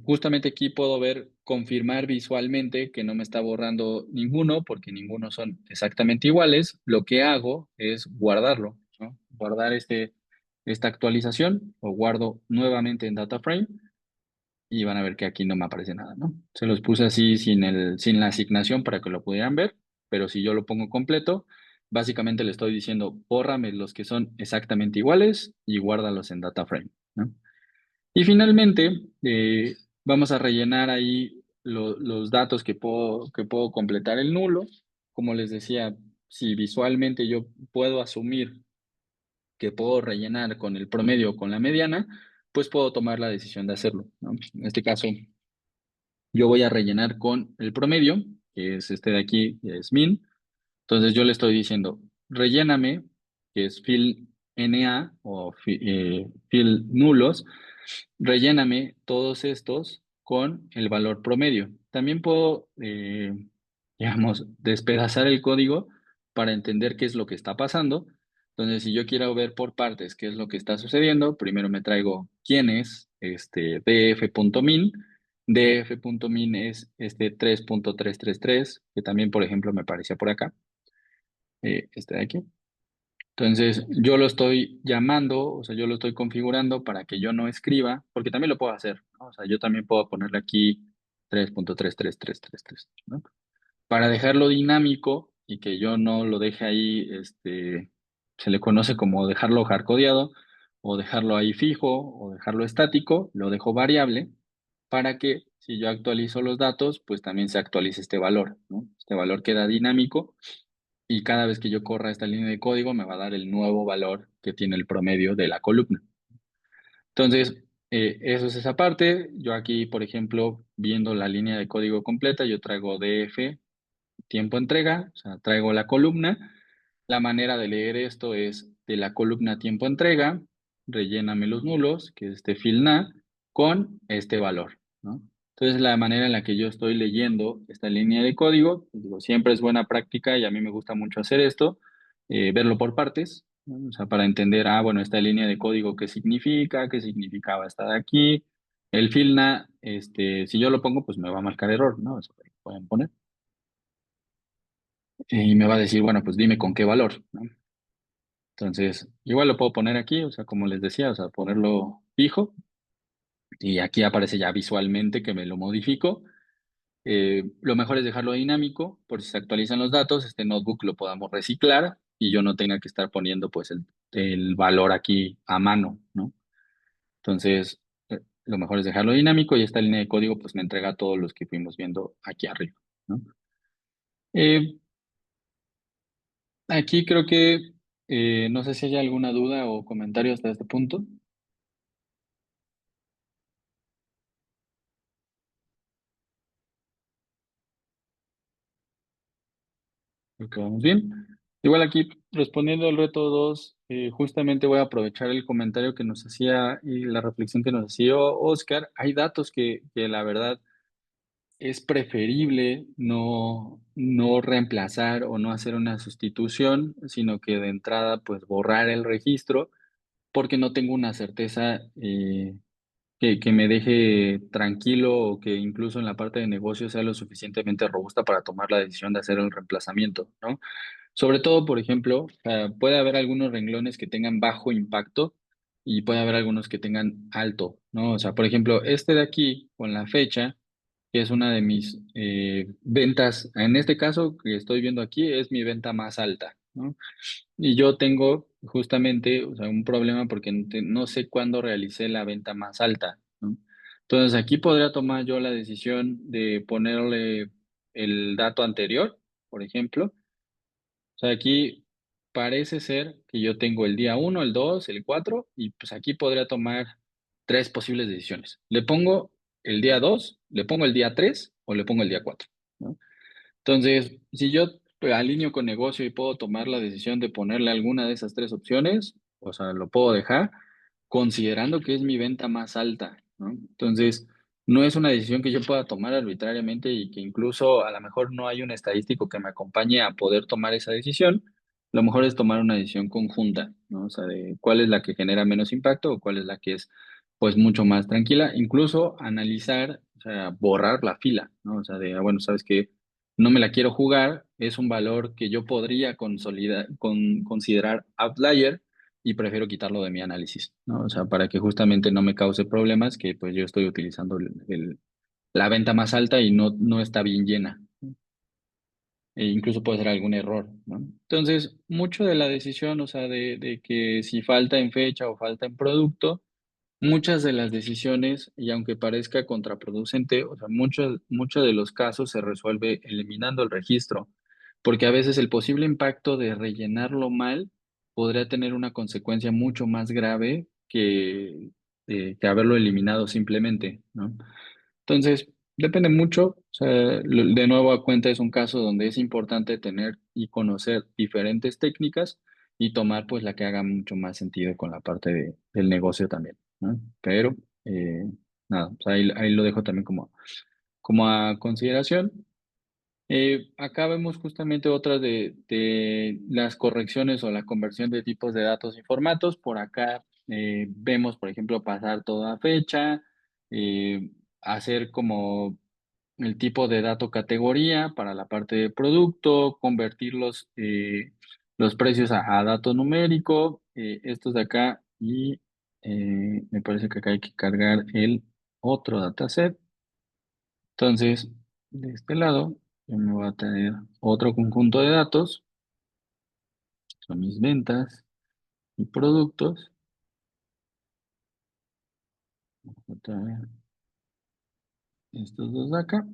justamente aquí puedo ver, confirmar visualmente que no me está borrando ninguno, porque ninguno son exactamente iguales. Lo que hago es guardarlo, ¿no? Guardar esta actualización, lo guardo nuevamente en data frame y van a ver que aquí no me aparece nada, ¿no? Se los puse así sin la asignación para que lo pudieran ver, pero si yo lo pongo completo, básicamente le estoy diciendo, bórrame los que son exactamente iguales y guárdalos en data frame, ¿no? Y finalmente, vamos a rellenar ahí los datos que puedo completar el nulo. Como les decía, si visualmente yo puedo asumir que puedo rellenar con el promedio o con la mediana, pues puedo tomar la decisión de hacerlo, ¿no? En este caso, yo voy a rellenar con el promedio, que es este de aquí, que es min. Entonces yo le estoy diciendo, relléname, que es fill NA o fill nulos, relléname todos estos con el valor promedio. También puedo, digamos, despedazar el código para entender qué es lo que está pasando. Entonces, si yo quiero ver por partes qué es lo que está sucediendo, primero me traigo quién es df.min. df.min es este 3.333, que también, por ejemplo, me aparecía por acá, este de aquí. Entonces, yo lo estoy llamando, o sea, yo lo estoy configurando para que yo no escriba, porque también lo puedo hacer, ¿no? O sea, yo también puedo ponerle aquí 3.33333, ¿no? Para dejarlo dinámico y que yo no lo deje ahí, se le conoce como dejarlo hardcodeado, o dejarlo ahí fijo, o dejarlo estático, lo dejo variable, para que si yo actualizo los datos, pues también se actualice este valor, ¿no? Este valor queda dinámico y cada vez que yo corra esta línea de código me va a dar el nuevo valor que tiene el promedio de la columna. Entonces, eso es esa parte. Yo aquí, por ejemplo, viendo la línea de código completa, yo traigo df tiempo entrega, o sea, traigo la columna, La manera de leer esto es de la columna tiempo entrega, relléname los nulos, que es este fill na, con este valor, ¿no? Entonces, la manera en la que yo estoy leyendo esta línea de código, pues digo, siempre es buena práctica y a mí me gusta mucho hacer esto, verlo por partes, ¿no? O sea, para entender, bueno, esta línea de código, qué significaba esta de aquí. El fill na, si yo lo pongo, pues me va a marcar error, ¿no? Eso lo pueden poner. Y me va a decir, bueno, pues dime con qué valor, ¿no? Entonces, igual lo puedo poner aquí, o sea, como les decía, o sea, ponerlo fijo y aquí aparece ya visualmente que me lo modifico. Lo mejor es dejarlo dinámico, por si se actualizan los datos, este notebook lo podamos reciclar y yo no tenga que estar poniendo pues el valor aquí a mano, ¿no? Entonces, lo mejor es dejarlo dinámico y esta línea de código pues me entrega todos los que fuimos viendo aquí arriba, ¿no? Eh, Aquí creo que no sé si hay alguna duda o comentario hasta este punto. Creo que vamos bien. Igual aquí, respondiendo al reto 2, justamente voy a aprovechar el comentario que nos hacía y la reflexión que nos hacía Oscar. Hay datos que la verdad es preferible no reemplazar o no hacer una sustitución, sino que de entrada pues borrar el registro porque no tengo una certeza que me deje tranquilo o que incluso en la parte de negocio sea lo suficientemente robusta para tomar la decisión de hacer el reemplazamiento, ¿no? Sobre todo, por ejemplo, puede haber algunos renglones que tengan bajo impacto y puede haber algunos que tengan alto, ¿no? O sea, por ejemplo, este de aquí con la fecha, que es una de mis ventas, en este caso que estoy viendo aquí, es mi venta más alta, ¿no? Y yo tengo justamente, o sea, un problema porque no sé cuándo realicé la venta más alta, ¿no? Entonces, aquí podría tomar yo la decisión de ponerle el dato anterior, por ejemplo. O sea, aquí parece ser que yo tengo el día uno, el 2, el 4 y pues aquí podría tomar tres posibles decisiones. Le pongo el día 2, le pongo el día 3 o le pongo el día 4, ¿no? Entonces, si yo alineo con negocio y puedo tomar la decisión de ponerle alguna de esas tres opciones, o sea, lo puedo dejar considerando que es mi venta más alta, ¿no? Entonces, no es una decisión que yo pueda tomar arbitrariamente y que incluso a lo mejor no hay un estadístico que me acompañe a poder tomar esa decisión. Lo mejor es tomar una decisión conjunta, ¿no? O sea, de cuál es la que genera menos impacto o cuál es la que es, pues, mucho más tranquila. Incluso analizar, o sea, borrar la fila, ¿no? O sea, bueno, sabes que no me la quiero jugar, es un valor que yo podría considerar outlier y prefiero quitarlo de mi análisis, ¿no? O sea, para que justamente no me cause problemas que pues yo estoy utilizando la venta más alta y no está bien llena. E incluso puede ser algún error, ¿no? Entonces, mucho de la decisión, o sea, de que si falta en fecha o falta en producto, muchas de las decisiones, y aunque parezca contraproducente, o sea, muchos de los casos se resuelve eliminando el registro, porque a veces el posible impacto de rellenarlo mal podría tener una consecuencia mucho más grave que haberlo eliminado simplemente, ¿no? Entonces, depende mucho, o sea, de nuevo a cuenta es un caso donde es importante tener y conocer diferentes técnicas y tomar pues la que haga mucho más sentido con la parte del negocio también, ¿no? Pero, nada, o sea, ahí lo dejo también como a consideración. Acá vemos justamente otras de las correcciones o la conversión de tipos de datos y formatos. Por acá vemos, por ejemplo, pasar toda fecha, eh, hacer como el tipo de dato categoría para la parte de producto, convertir los precios a dato numérico, estos de acá, y me parece que acá hay que cargar el otro dataset. Entonces, de este lado, yo me voy a tener otro conjunto de datos, son mis ventas y productos. Voy a traer estos dos de acá.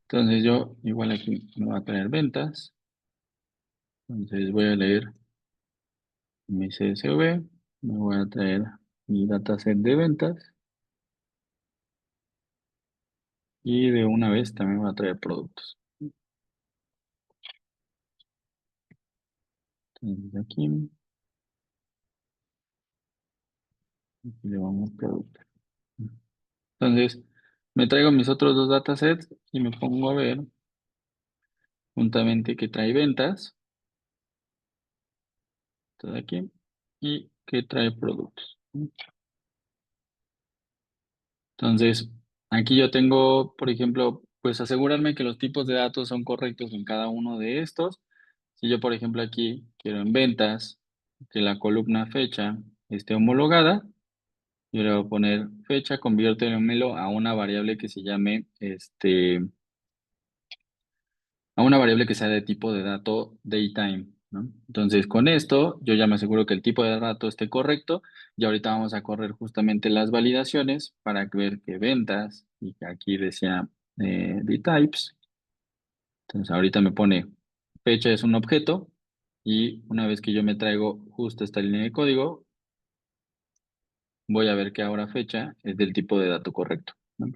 Entonces yo igual aquí me voy a traer ventas. Entonces voy a leer mi CSV, me voy a traer mi dataset de ventas y de una vez también voy a traer productos. Desde aquí, aquí le vamos a producto. Entonces, me traigo mis otros dos datasets y me pongo a ver juntamente que trae ventas, todo aquí, y que trae productos. Entonces, aquí yo tengo, por ejemplo, pues asegurarme que los tipos de datos son correctos en cada uno de estos. Si yo, por ejemplo, aquí quiero en ventas que la columna fecha esté homologada, yo le voy a poner fecha, conviértemelo a una variable que se llame, a una variable que sea de tipo de dato datetime, ¿no? Entonces, con esto, yo ya me aseguro que el tipo de dato esté correcto y ahorita vamos a correr justamente las validaciones para ver que ventas, y que aquí decía dtypes. Entonces, ahorita me pone fecha es un objeto y una vez que yo me traigo justo esta línea de código, voy a ver que ahora fecha es del tipo de dato correcto, ¿no?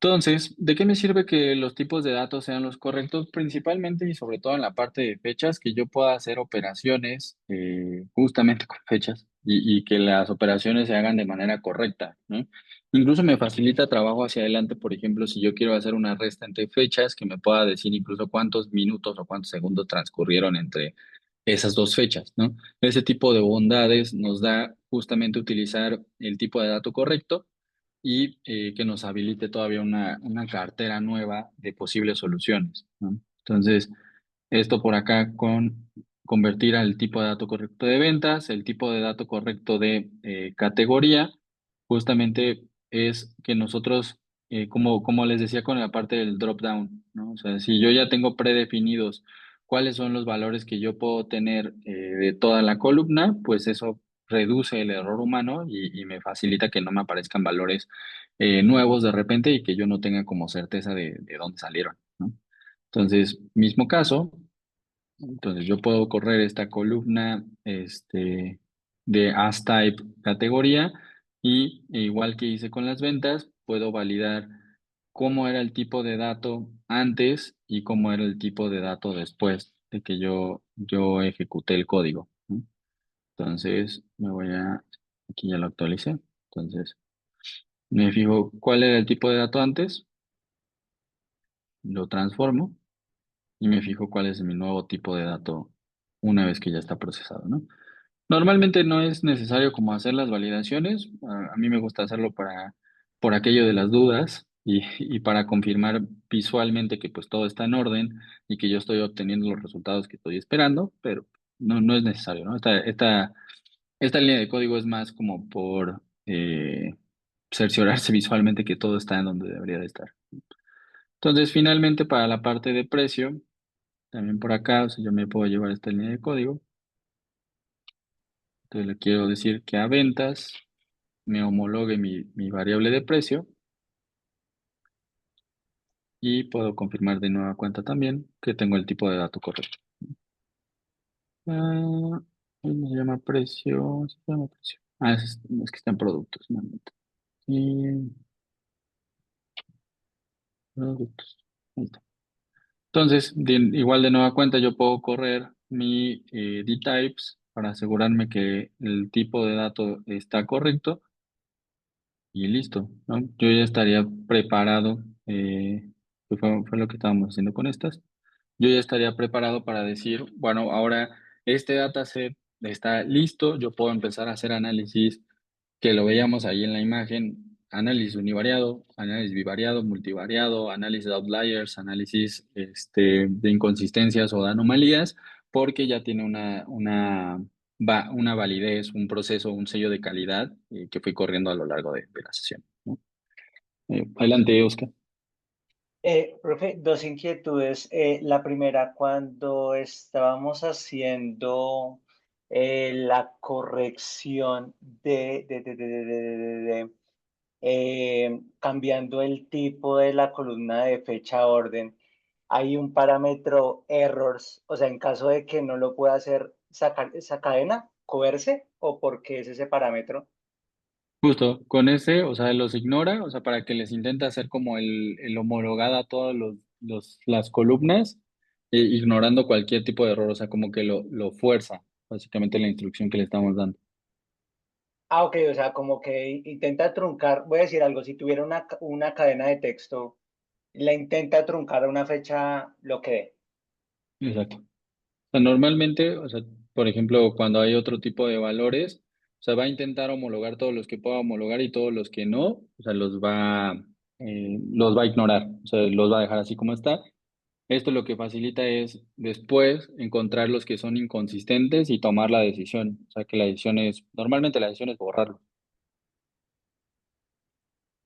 Entonces, ¿de qué me sirve que los tipos de datos sean los correctos? Principalmente y sobre todo en la parte de fechas, que yo pueda hacer operaciones justamente con fechas y que las operaciones se hagan de manera correcta, ¿no? Incluso me facilita trabajo hacia adelante, por ejemplo, si yo quiero hacer una resta entre fechas, que me pueda decir incluso cuántos minutos o cuántos segundos transcurrieron entre esas dos fechas, ¿no? Ese tipo de bondades nos da justamente utilizar el tipo de dato correcto y que nos habilite todavía una cartera nueva de posibles soluciones, ¿no? Entonces, esto por acá con convertir al tipo de dato correcto de ventas, el tipo de dato correcto de categoría, justamente es que nosotros, como les decía con la parte del drop down, ¿no? O sea, si yo ya tengo predefinidos cuáles son los valores que yo puedo tener de toda la columna, pues eso reduce el error humano y me facilita que no me aparezcan valores nuevos de repente y que yo no tenga como certeza de dónde salieron, ¿no? Entonces, mismo caso, entonces yo puedo correr esta columna de AsType categoría y igual que hice con las ventas, puedo validar cómo era el tipo de dato antes y cómo era el tipo de dato después de que yo ejecuté el código, ¿no? Entonces, aquí ya lo actualicé. Entonces, me fijo cuál era el tipo de dato antes, lo transformo y me fijo cuál es mi nuevo tipo de dato una vez que ya está procesado, ¿no? Normalmente no es necesario como hacer las validaciones. A mí me gusta hacerlo por aquello de las dudas y para confirmar visualmente que pues todo está en orden y que yo estoy obteniendo los resultados que estoy esperando, pero no es necesario, ¿no? Esta línea de código es más como por cerciorarse visualmente que todo está en donde debería de estar. Entonces, finalmente, para la parte de precio, también por acá, o sea, yo me puedo llevar esta línea de código. Entonces, le quiero decir que a ventas me homologue mi variable de precio y puedo confirmar de nueva cuenta también que tengo el tipo de dato correcto. Ah, ahí me llama precio, se llama precio. Ah, es que está en productos, un momento. Y productos. Ahí está. Entonces, igual de nueva cuenta, yo puedo correr mi dtypes para asegurarme que el tipo de dato está correcto y listo, ¿no? Yo ya estaría preparado, que fue lo que estábamos haciendo con estas. Yo ya estaría preparado para decir, bueno, ahora este dataset está listo, yo puedo empezar a hacer análisis que lo veíamos ahí en la imagen, análisis univariado, análisis bivariado, multivariado, análisis de outliers, análisis de inconsistencias o de anomalías, porque ya tiene una validez, un proceso, un sello de calidad que fui corriendo a lo largo de la sesión, ¿no? Adelante, Oscar. Profe, dos inquietudes. La primera, cuando estábamos haciendo la corrección cambiando el tipo de la columna de fecha orden, hay un parámetro errors, o sea, en caso de que no lo pueda hacer, sacar esa cadena, coerce, o por qué es ese parámetro. Justo, con ese, o sea, los ignora, o sea, para que les intente hacer como el homologada a todas las columnas, ignorando cualquier tipo de error, o sea, como que lo fuerza, básicamente la instrucción que le estamos dando. Ah, ok, o sea, como que intenta truncar, voy a decir algo, si tuviera una cadena de texto, la intenta truncar a una fecha lo que dé. Exacto. O sea, normalmente, o sea, por ejemplo, cuando hay otro tipo de valores, o sea, va a intentar homologar todos los que pueda homologar y todos los que no, o sea, los va a ignorar, o sea, los va a dejar así como está. Esto lo que facilita es después encontrar los que son inconsistentes y tomar la decisión. O sea, que normalmente la decisión es borrarlo.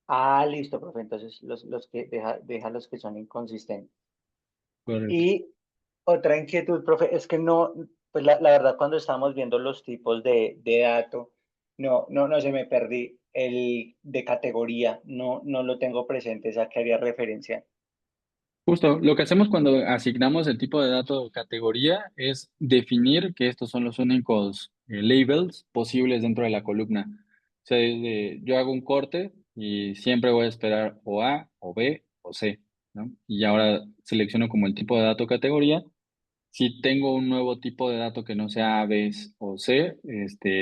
Ah, listo, profe, entonces los que deja los que son inconsistentes. Correcto. Y otra inquietud, profe, es que no, pues la verdad cuando estamos viendo los tipos de dato, no se me perdí el de categoría, no lo tengo presente, esa que haría referencia. Justo, lo que hacemos cuando asignamos el tipo de dato categoría es definir que estos son los únicos labels posibles dentro de la columna. O sea, yo hago un corte y siempre voy a esperar o A, o B, o C, ¿no? Y ahora selecciono como el tipo de dato categoría. Si tengo un nuevo tipo de dato que no sea A, B o C,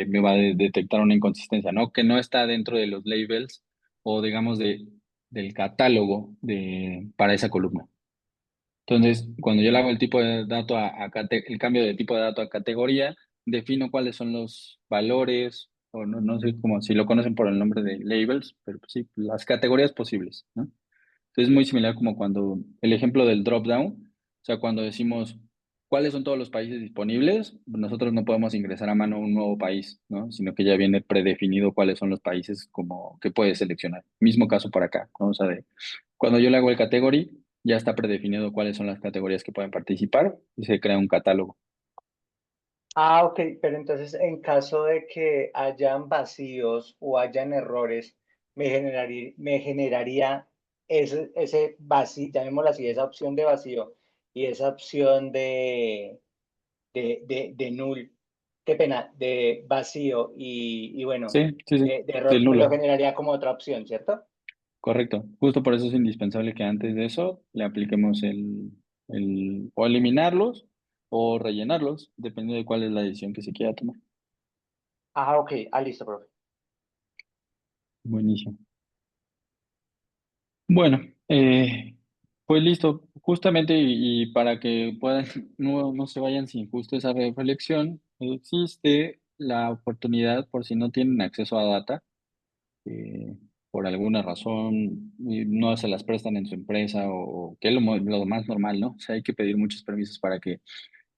me va a detectar una inconsistencia, ¿no? Que no está dentro de los labels o digamos del catálogo para esa columna. Entonces, cuando yo le hago el tipo de dato el cambio de tipo de dato a categoría, defino cuáles son los valores, o no sé cómo, si lo conocen por el nombre de labels, pero pues sí, las categorías posibles, ¿no? Entonces, es muy similar como cuando el ejemplo del drop down, o sea, cuando decimos cuáles son todos los países disponibles, nosotros no podemos ingresar a mano un nuevo país, ¿no? Sino que ya viene predefinido cuáles son los países como que puedes seleccionar. Mismo caso para acá, ¿no? O sea, cuando yo le hago el category, ya está predefinido cuáles son las categorías que pueden participar y se crea un catálogo. Ah, ok, pero entonces en caso de que hayan vacíos o hayan errores, me generaría ese vacío, llamémoslo así, esa opción de vacío y esa opción de null, qué pena, de vacío y bueno, Sí, sí, sí, de error, del me lo nulo. generaría como otra opción, ¿cierto? Correcto. Justo por eso es indispensable que antes de eso le apliquemos o eliminarlos o rellenarlos, dependiendo de cuál es la decisión que se quiera tomar. Ah, ok, ah, listo, profe. Buenísimo. Bueno, pues listo. Justamente y para que puedan, no se vayan sin justo esa reflexión, existe la oportunidad por si no tienen acceso a data, eh, por alguna razón no se las prestan en su empresa o que es lo más normal, ¿no? O sea, hay que pedir muchos permisos para que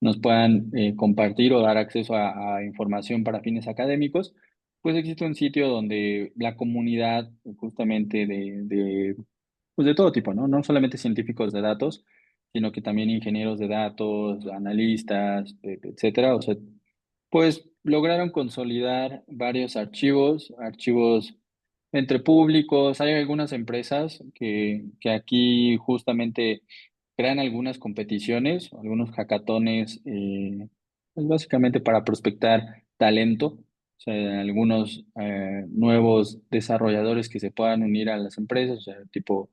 nos puedan compartir o dar acceso a información para fines académicos, pues existe un sitio donde la comunidad justamente pues de todo tipo, ¿no? No solamente científicos de datos, sino que también ingenieros de datos, analistas, etcétera. O sea, pues lograron consolidar varios archivos entre públicos. Hay algunas empresas que aquí justamente crean algunas competiciones, algunos hackatones, pues básicamente para prospectar talento. O sea, algunos nuevos desarrolladores que se puedan unir a las empresas, o sea, tipo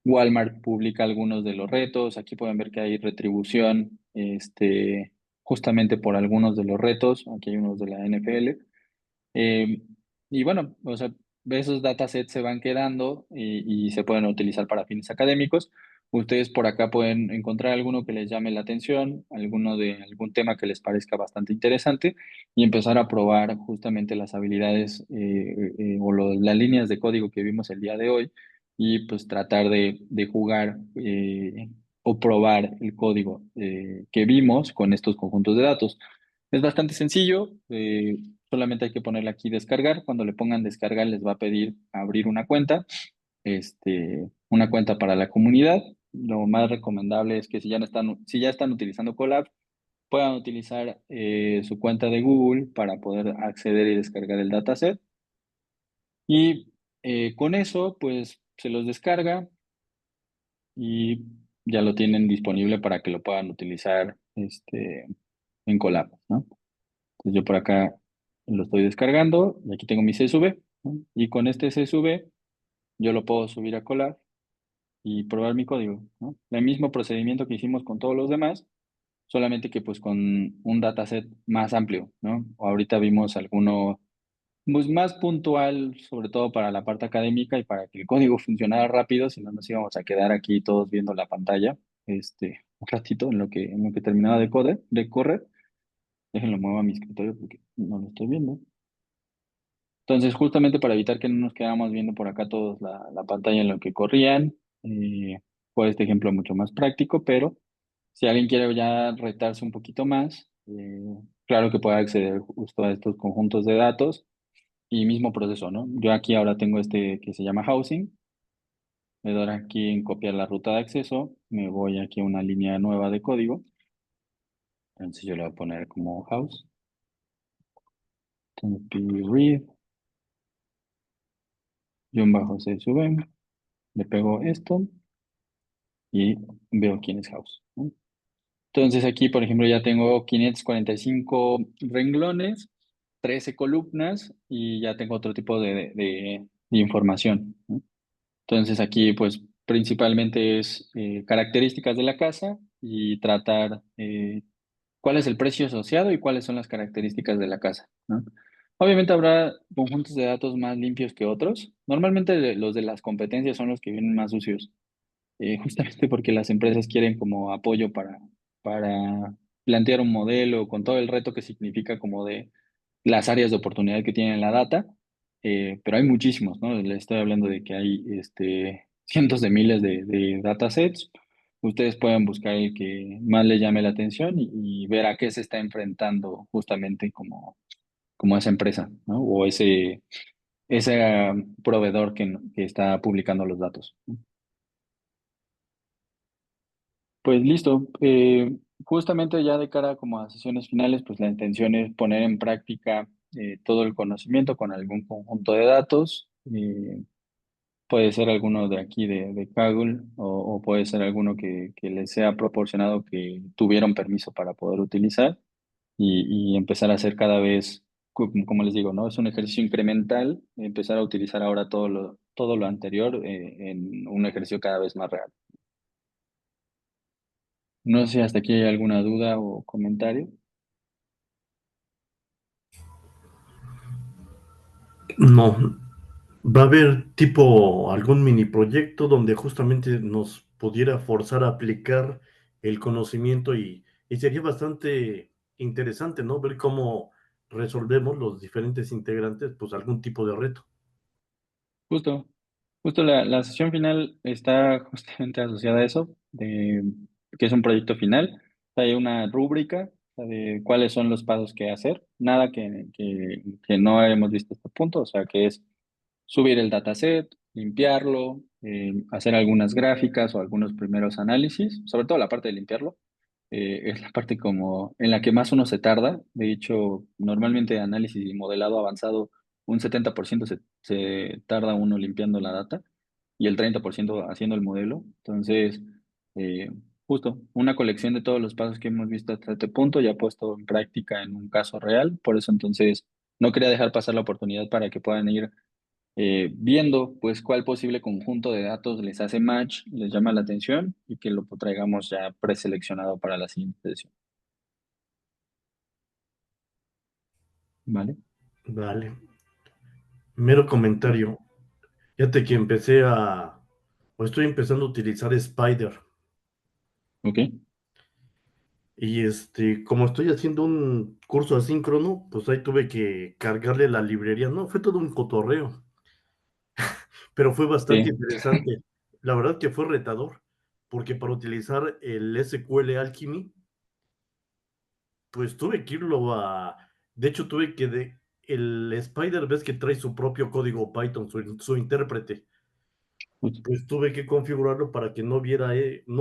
Walmart publica algunos de los retos. Aquí pueden ver que hay retribución, justamente por algunos de los retos. Aquí hay unos de la NFL. Eh, y bueno, o sea, esos datasets se van quedando y se pueden utilizar para fines académicos. Ustedes por acá pueden encontrar alguno que les llame la atención, alguno de algún tema que les parezca bastante interesante y empezar a probar justamente las habilidades las líneas de código que vimos el día de hoy y pues tratar de jugar o probar el código que vimos con estos conjuntos de datos. Es bastante sencillo. Solamente hay que ponerle aquí descargar. Cuando le pongan descargar, les va a pedir abrir una cuenta para la comunidad. Lo más recomendable es que si ya están utilizando Colab, puedan utilizar su cuenta de Google para poder acceder y descargar el dataset. Y con eso, pues se los descarga y ya lo tienen disponible para que lo puedan utilizar en Colab, ¿no? Entonces yo por acá lo estoy descargando y aquí tengo mi CSV, ¿no? Y con este CSV yo lo puedo subir a Colab y probar mi código, ¿no? El mismo procedimiento que hicimos con todos los demás, solamente que pues con un dataset más amplio, ¿no? Ahorita vimos alguno pues, más puntual, sobre todo para la parte académica y para que el código funcionara rápido, si no nos íbamos a quedar aquí todos viendo la pantalla, un ratito en lo que terminaba de correr. Déjenlo muevo a mi escritorio porque no lo estoy viendo. Entonces, justamente para evitar que no nos quedáramos viendo por acá todos la pantalla en lo que corrían, fue este ejemplo mucho más práctico, pero si alguien quiere ya retarse un poquito más, claro que puede acceder justo a estos conjuntos de datos y mismo proceso, ¿no? Yo aquí ahora tengo este que se llama housing, le doy aquí en copiar la ruta de acceso, me voy aquí a una línea nueva de código, entonces yo le voy a poner como house, entonces read, -csv, le pego esto y veo quién es house, ¿no? Entonces aquí, por ejemplo, ya tengo 545 renglones, 13 columnas y ya tengo otro tipo de información, ¿no? Entonces aquí, pues, principalmente es características de la casa y tratar cuál es el precio asociado y cuáles son las características de la casa, ¿no? Obviamente habrá conjuntos de datos más limpios que otros. Normalmente los de las competencias son los que vienen más sucios, justamente porque las empresas quieren como apoyo para plantear un modelo con todo el reto que significa como de las áreas de oportunidad que tienen la data, pero hay muchísimos, ¿no? Les estoy hablando de que hay cientos de miles de datasets. Ustedes pueden buscar el que más les llame la atención y ver a qué se está enfrentando justamente como esa empresa, ¿no? O ese proveedor que está publicando los datos. Pues listo. Justamente ya de cara como a sesiones finales, pues la intención es poner en práctica todo el conocimiento con algún conjunto de datos. Puede ser alguno de aquí de Kaggle o puede ser alguno que les sea proporcionado que tuvieron permiso para poder utilizar y empezar a hacer cada vez, como les digo, ¿no? Es un ejercicio incremental, empezar a utilizar ahora todo lo anterior en un ejercicio cada vez más real. No sé si hasta aquí hay alguna duda o comentario. No, va a haber tipo algún mini proyecto donde justamente nos pudiera forzar a aplicar el conocimiento y sería bastante interesante, ¿no? Ver cómo resolvemos los diferentes integrantes, pues algún tipo de reto. Justo, justo la sesión final está justamente asociada a eso, que es un proyecto final. Hay una rúbrica de cuáles son los pasos que hacer, nada que no hemos visto hasta este punto, o sea, que es subir el dataset, limpiarlo, hacer algunas gráficas o algunos primeros análisis, sobre todo la parte de limpiarlo, es la parte como en la que más uno se tarda. De hecho, normalmente análisis y modelado avanzado, un 70% se tarda uno limpiando la data y el 30% haciendo el modelo. Entonces, eh, justo una colección de todos los pasos que hemos visto hasta este punto ya puesto en práctica en un caso real. Por eso entonces no quería dejar pasar la oportunidad para que puedan ir viendo pues cuál posible conjunto de datos les hace match, les llama la atención y que lo traigamos ya preseleccionado para la siguiente sesión. ¿Vale? Vale. Mero comentario. Fíjate que o estoy empezando a utilizar Spider. ¿Ok? Y como estoy haciendo un curso asíncrono, pues ahí tuve que cargarle la librería. No, fue todo un cotorreo, pero fue bastante Sí, interesante. La verdad que fue retador, porque para utilizar el SQL Alchemy, pues tuve que de hecho tuve el Spider ves que trae su propio código Python, su intérprete, justo, pues tuve que configurarlo para que no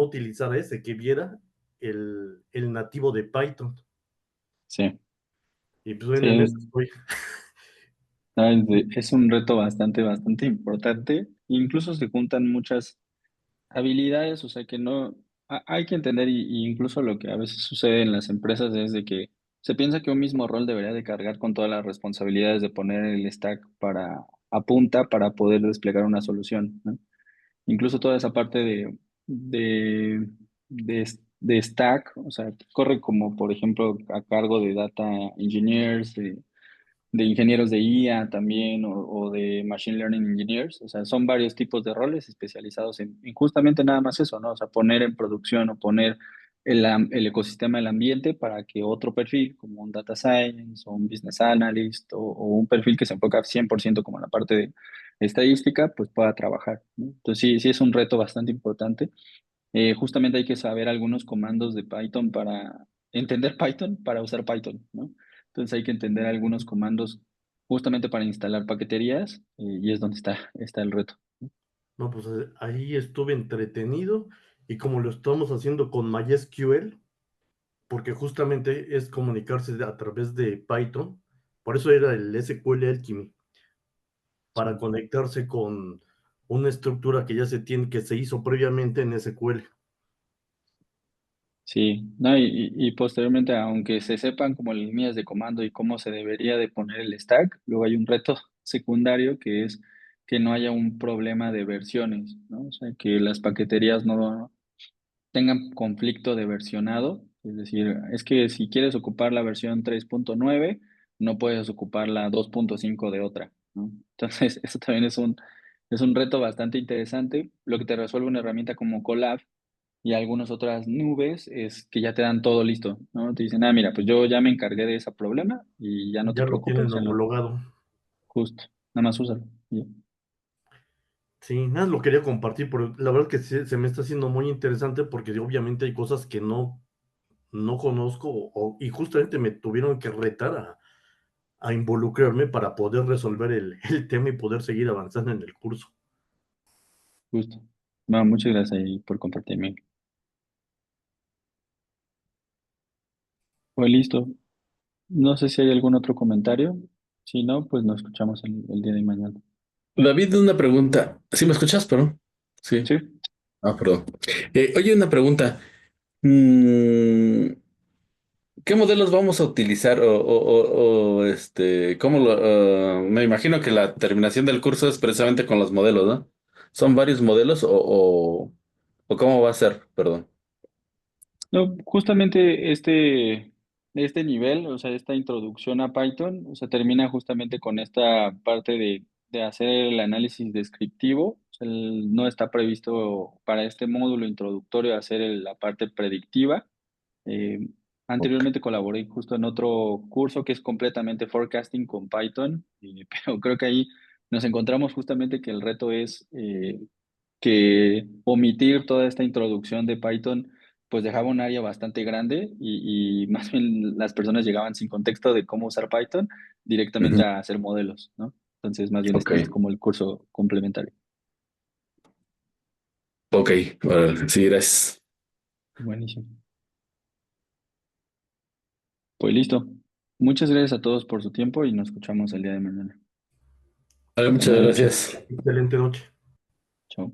utilizara ese, que viera el nativo de Python. sí, Y pues bueno, en eso sí. estoy. No, es un reto bastante importante. Incluso se juntan muchas habilidades, o sea que no, hay que entender y incluso lo que a veces sucede en las empresas es de que se piensa que un mismo rol debería de cargar con todas las responsabilidades de poner el stack a punta para poder desplegar una solución, ¿no? incluso toda esa parte de, de stack, o sea, corre como, por ejemplo, a cargo de data engineers, de ingenieros de IA también o de Machine Learning Engineers. O sea, son varios tipos de roles especializados en justamente nada más eso, ¿no? O sea, poner en producción o poner el ecosistema del ambiente para que otro perfil, como un Data Science o un Business Analyst o un perfil que se enfoca 100% como en la parte de estadística, pues pueda trabajar, ¿no? Entonces, sí, sí es un reto bastante importante. Justamente hay que saber algunos comandos de Python para entender Python, para usar Python, ¿no? Entonces hay que entender algunos comandos justamente para instalar paqueterías y es donde está el reto. No, pues ahí estuve entretenido y como lo estamos haciendo con MySQL, porque justamente es comunicarse a través de Python, por eso era el SQL Alchemy, para Sí, conectarse con una estructura que ya se tiene, que se hizo previamente en SQL. sí. No, y posteriormente, aunque se sepan como las líneas de comando y cómo se debería de poner el stack, luego hay un reto secundario que es que no haya un problema de versiones, ¿no? O sea, que las paqueterías no tengan conflicto de versionado, es decir, es que si quieres ocupar la versión 3.9 no puedes ocupar la 2.5 de otra, ¿no? Entonces, eso también es un reto bastante interesante. Lo que te resuelve una herramienta como Colab y algunas otras nubes es que ya te dan todo listo, ¿no? Te dicen, ah, mira, pues yo ya me encargué de ese problema y ya no te Ya lo preocupes, tienen o sea, no, homologado. justo, nada más úsalo. Y Sí, nada, lo quería compartir, pero la verdad que se me está haciendo muy interesante porque obviamente hay cosas que no conozco y justamente me tuvieron que retar a involucrarme para poder resolver el tema y poder seguir avanzando en el curso. justo. Bueno, muchas gracias ahí por compartirme. Pues listo. No sé si hay algún otro comentario. Si no, pues nos escuchamos el día de mañana. David, una pregunta. ¿Sí me escuchas, pero? Sí. Sí. Ah, perdón. Oye, una pregunta. Mm, ¿Qué modelos vamos a utilizar? ¿Cómo me imagino que la terminación del curso es precisamente con los modelos, ¿no? ¿Son varios modelos o cómo va a ser? Perdón. No, justamente este nivel, o sea, esta introducción a Python, o sea, termina justamente con esta parte de hacer el análisis descriptivo. O sea, no está previsto para este módulo introductorio hacer la parte predictiva. Eh, Ok. Anteriormente colaboré justo en otro curso que es completamente forecasting con Python, pero creo que ahí nos encontramos justamente que el reto es que omitir toda esta introducción de Python, pues dejaba un área bastante grande y más bien las personas llegaban sin contexto de cómo usar Python directamente Ujú. a hacer modelos, ¿no? Entonces, más bien Ok. este es como el curso complementario. Ok. Órale. Sí, gracias. Buenísimo. Pues listo. Muchas gracias a todos por su tiempo y nos escuchamos el día de mañana. Vale, muchas Buenas noches. gracias. Excelente noche. Chao.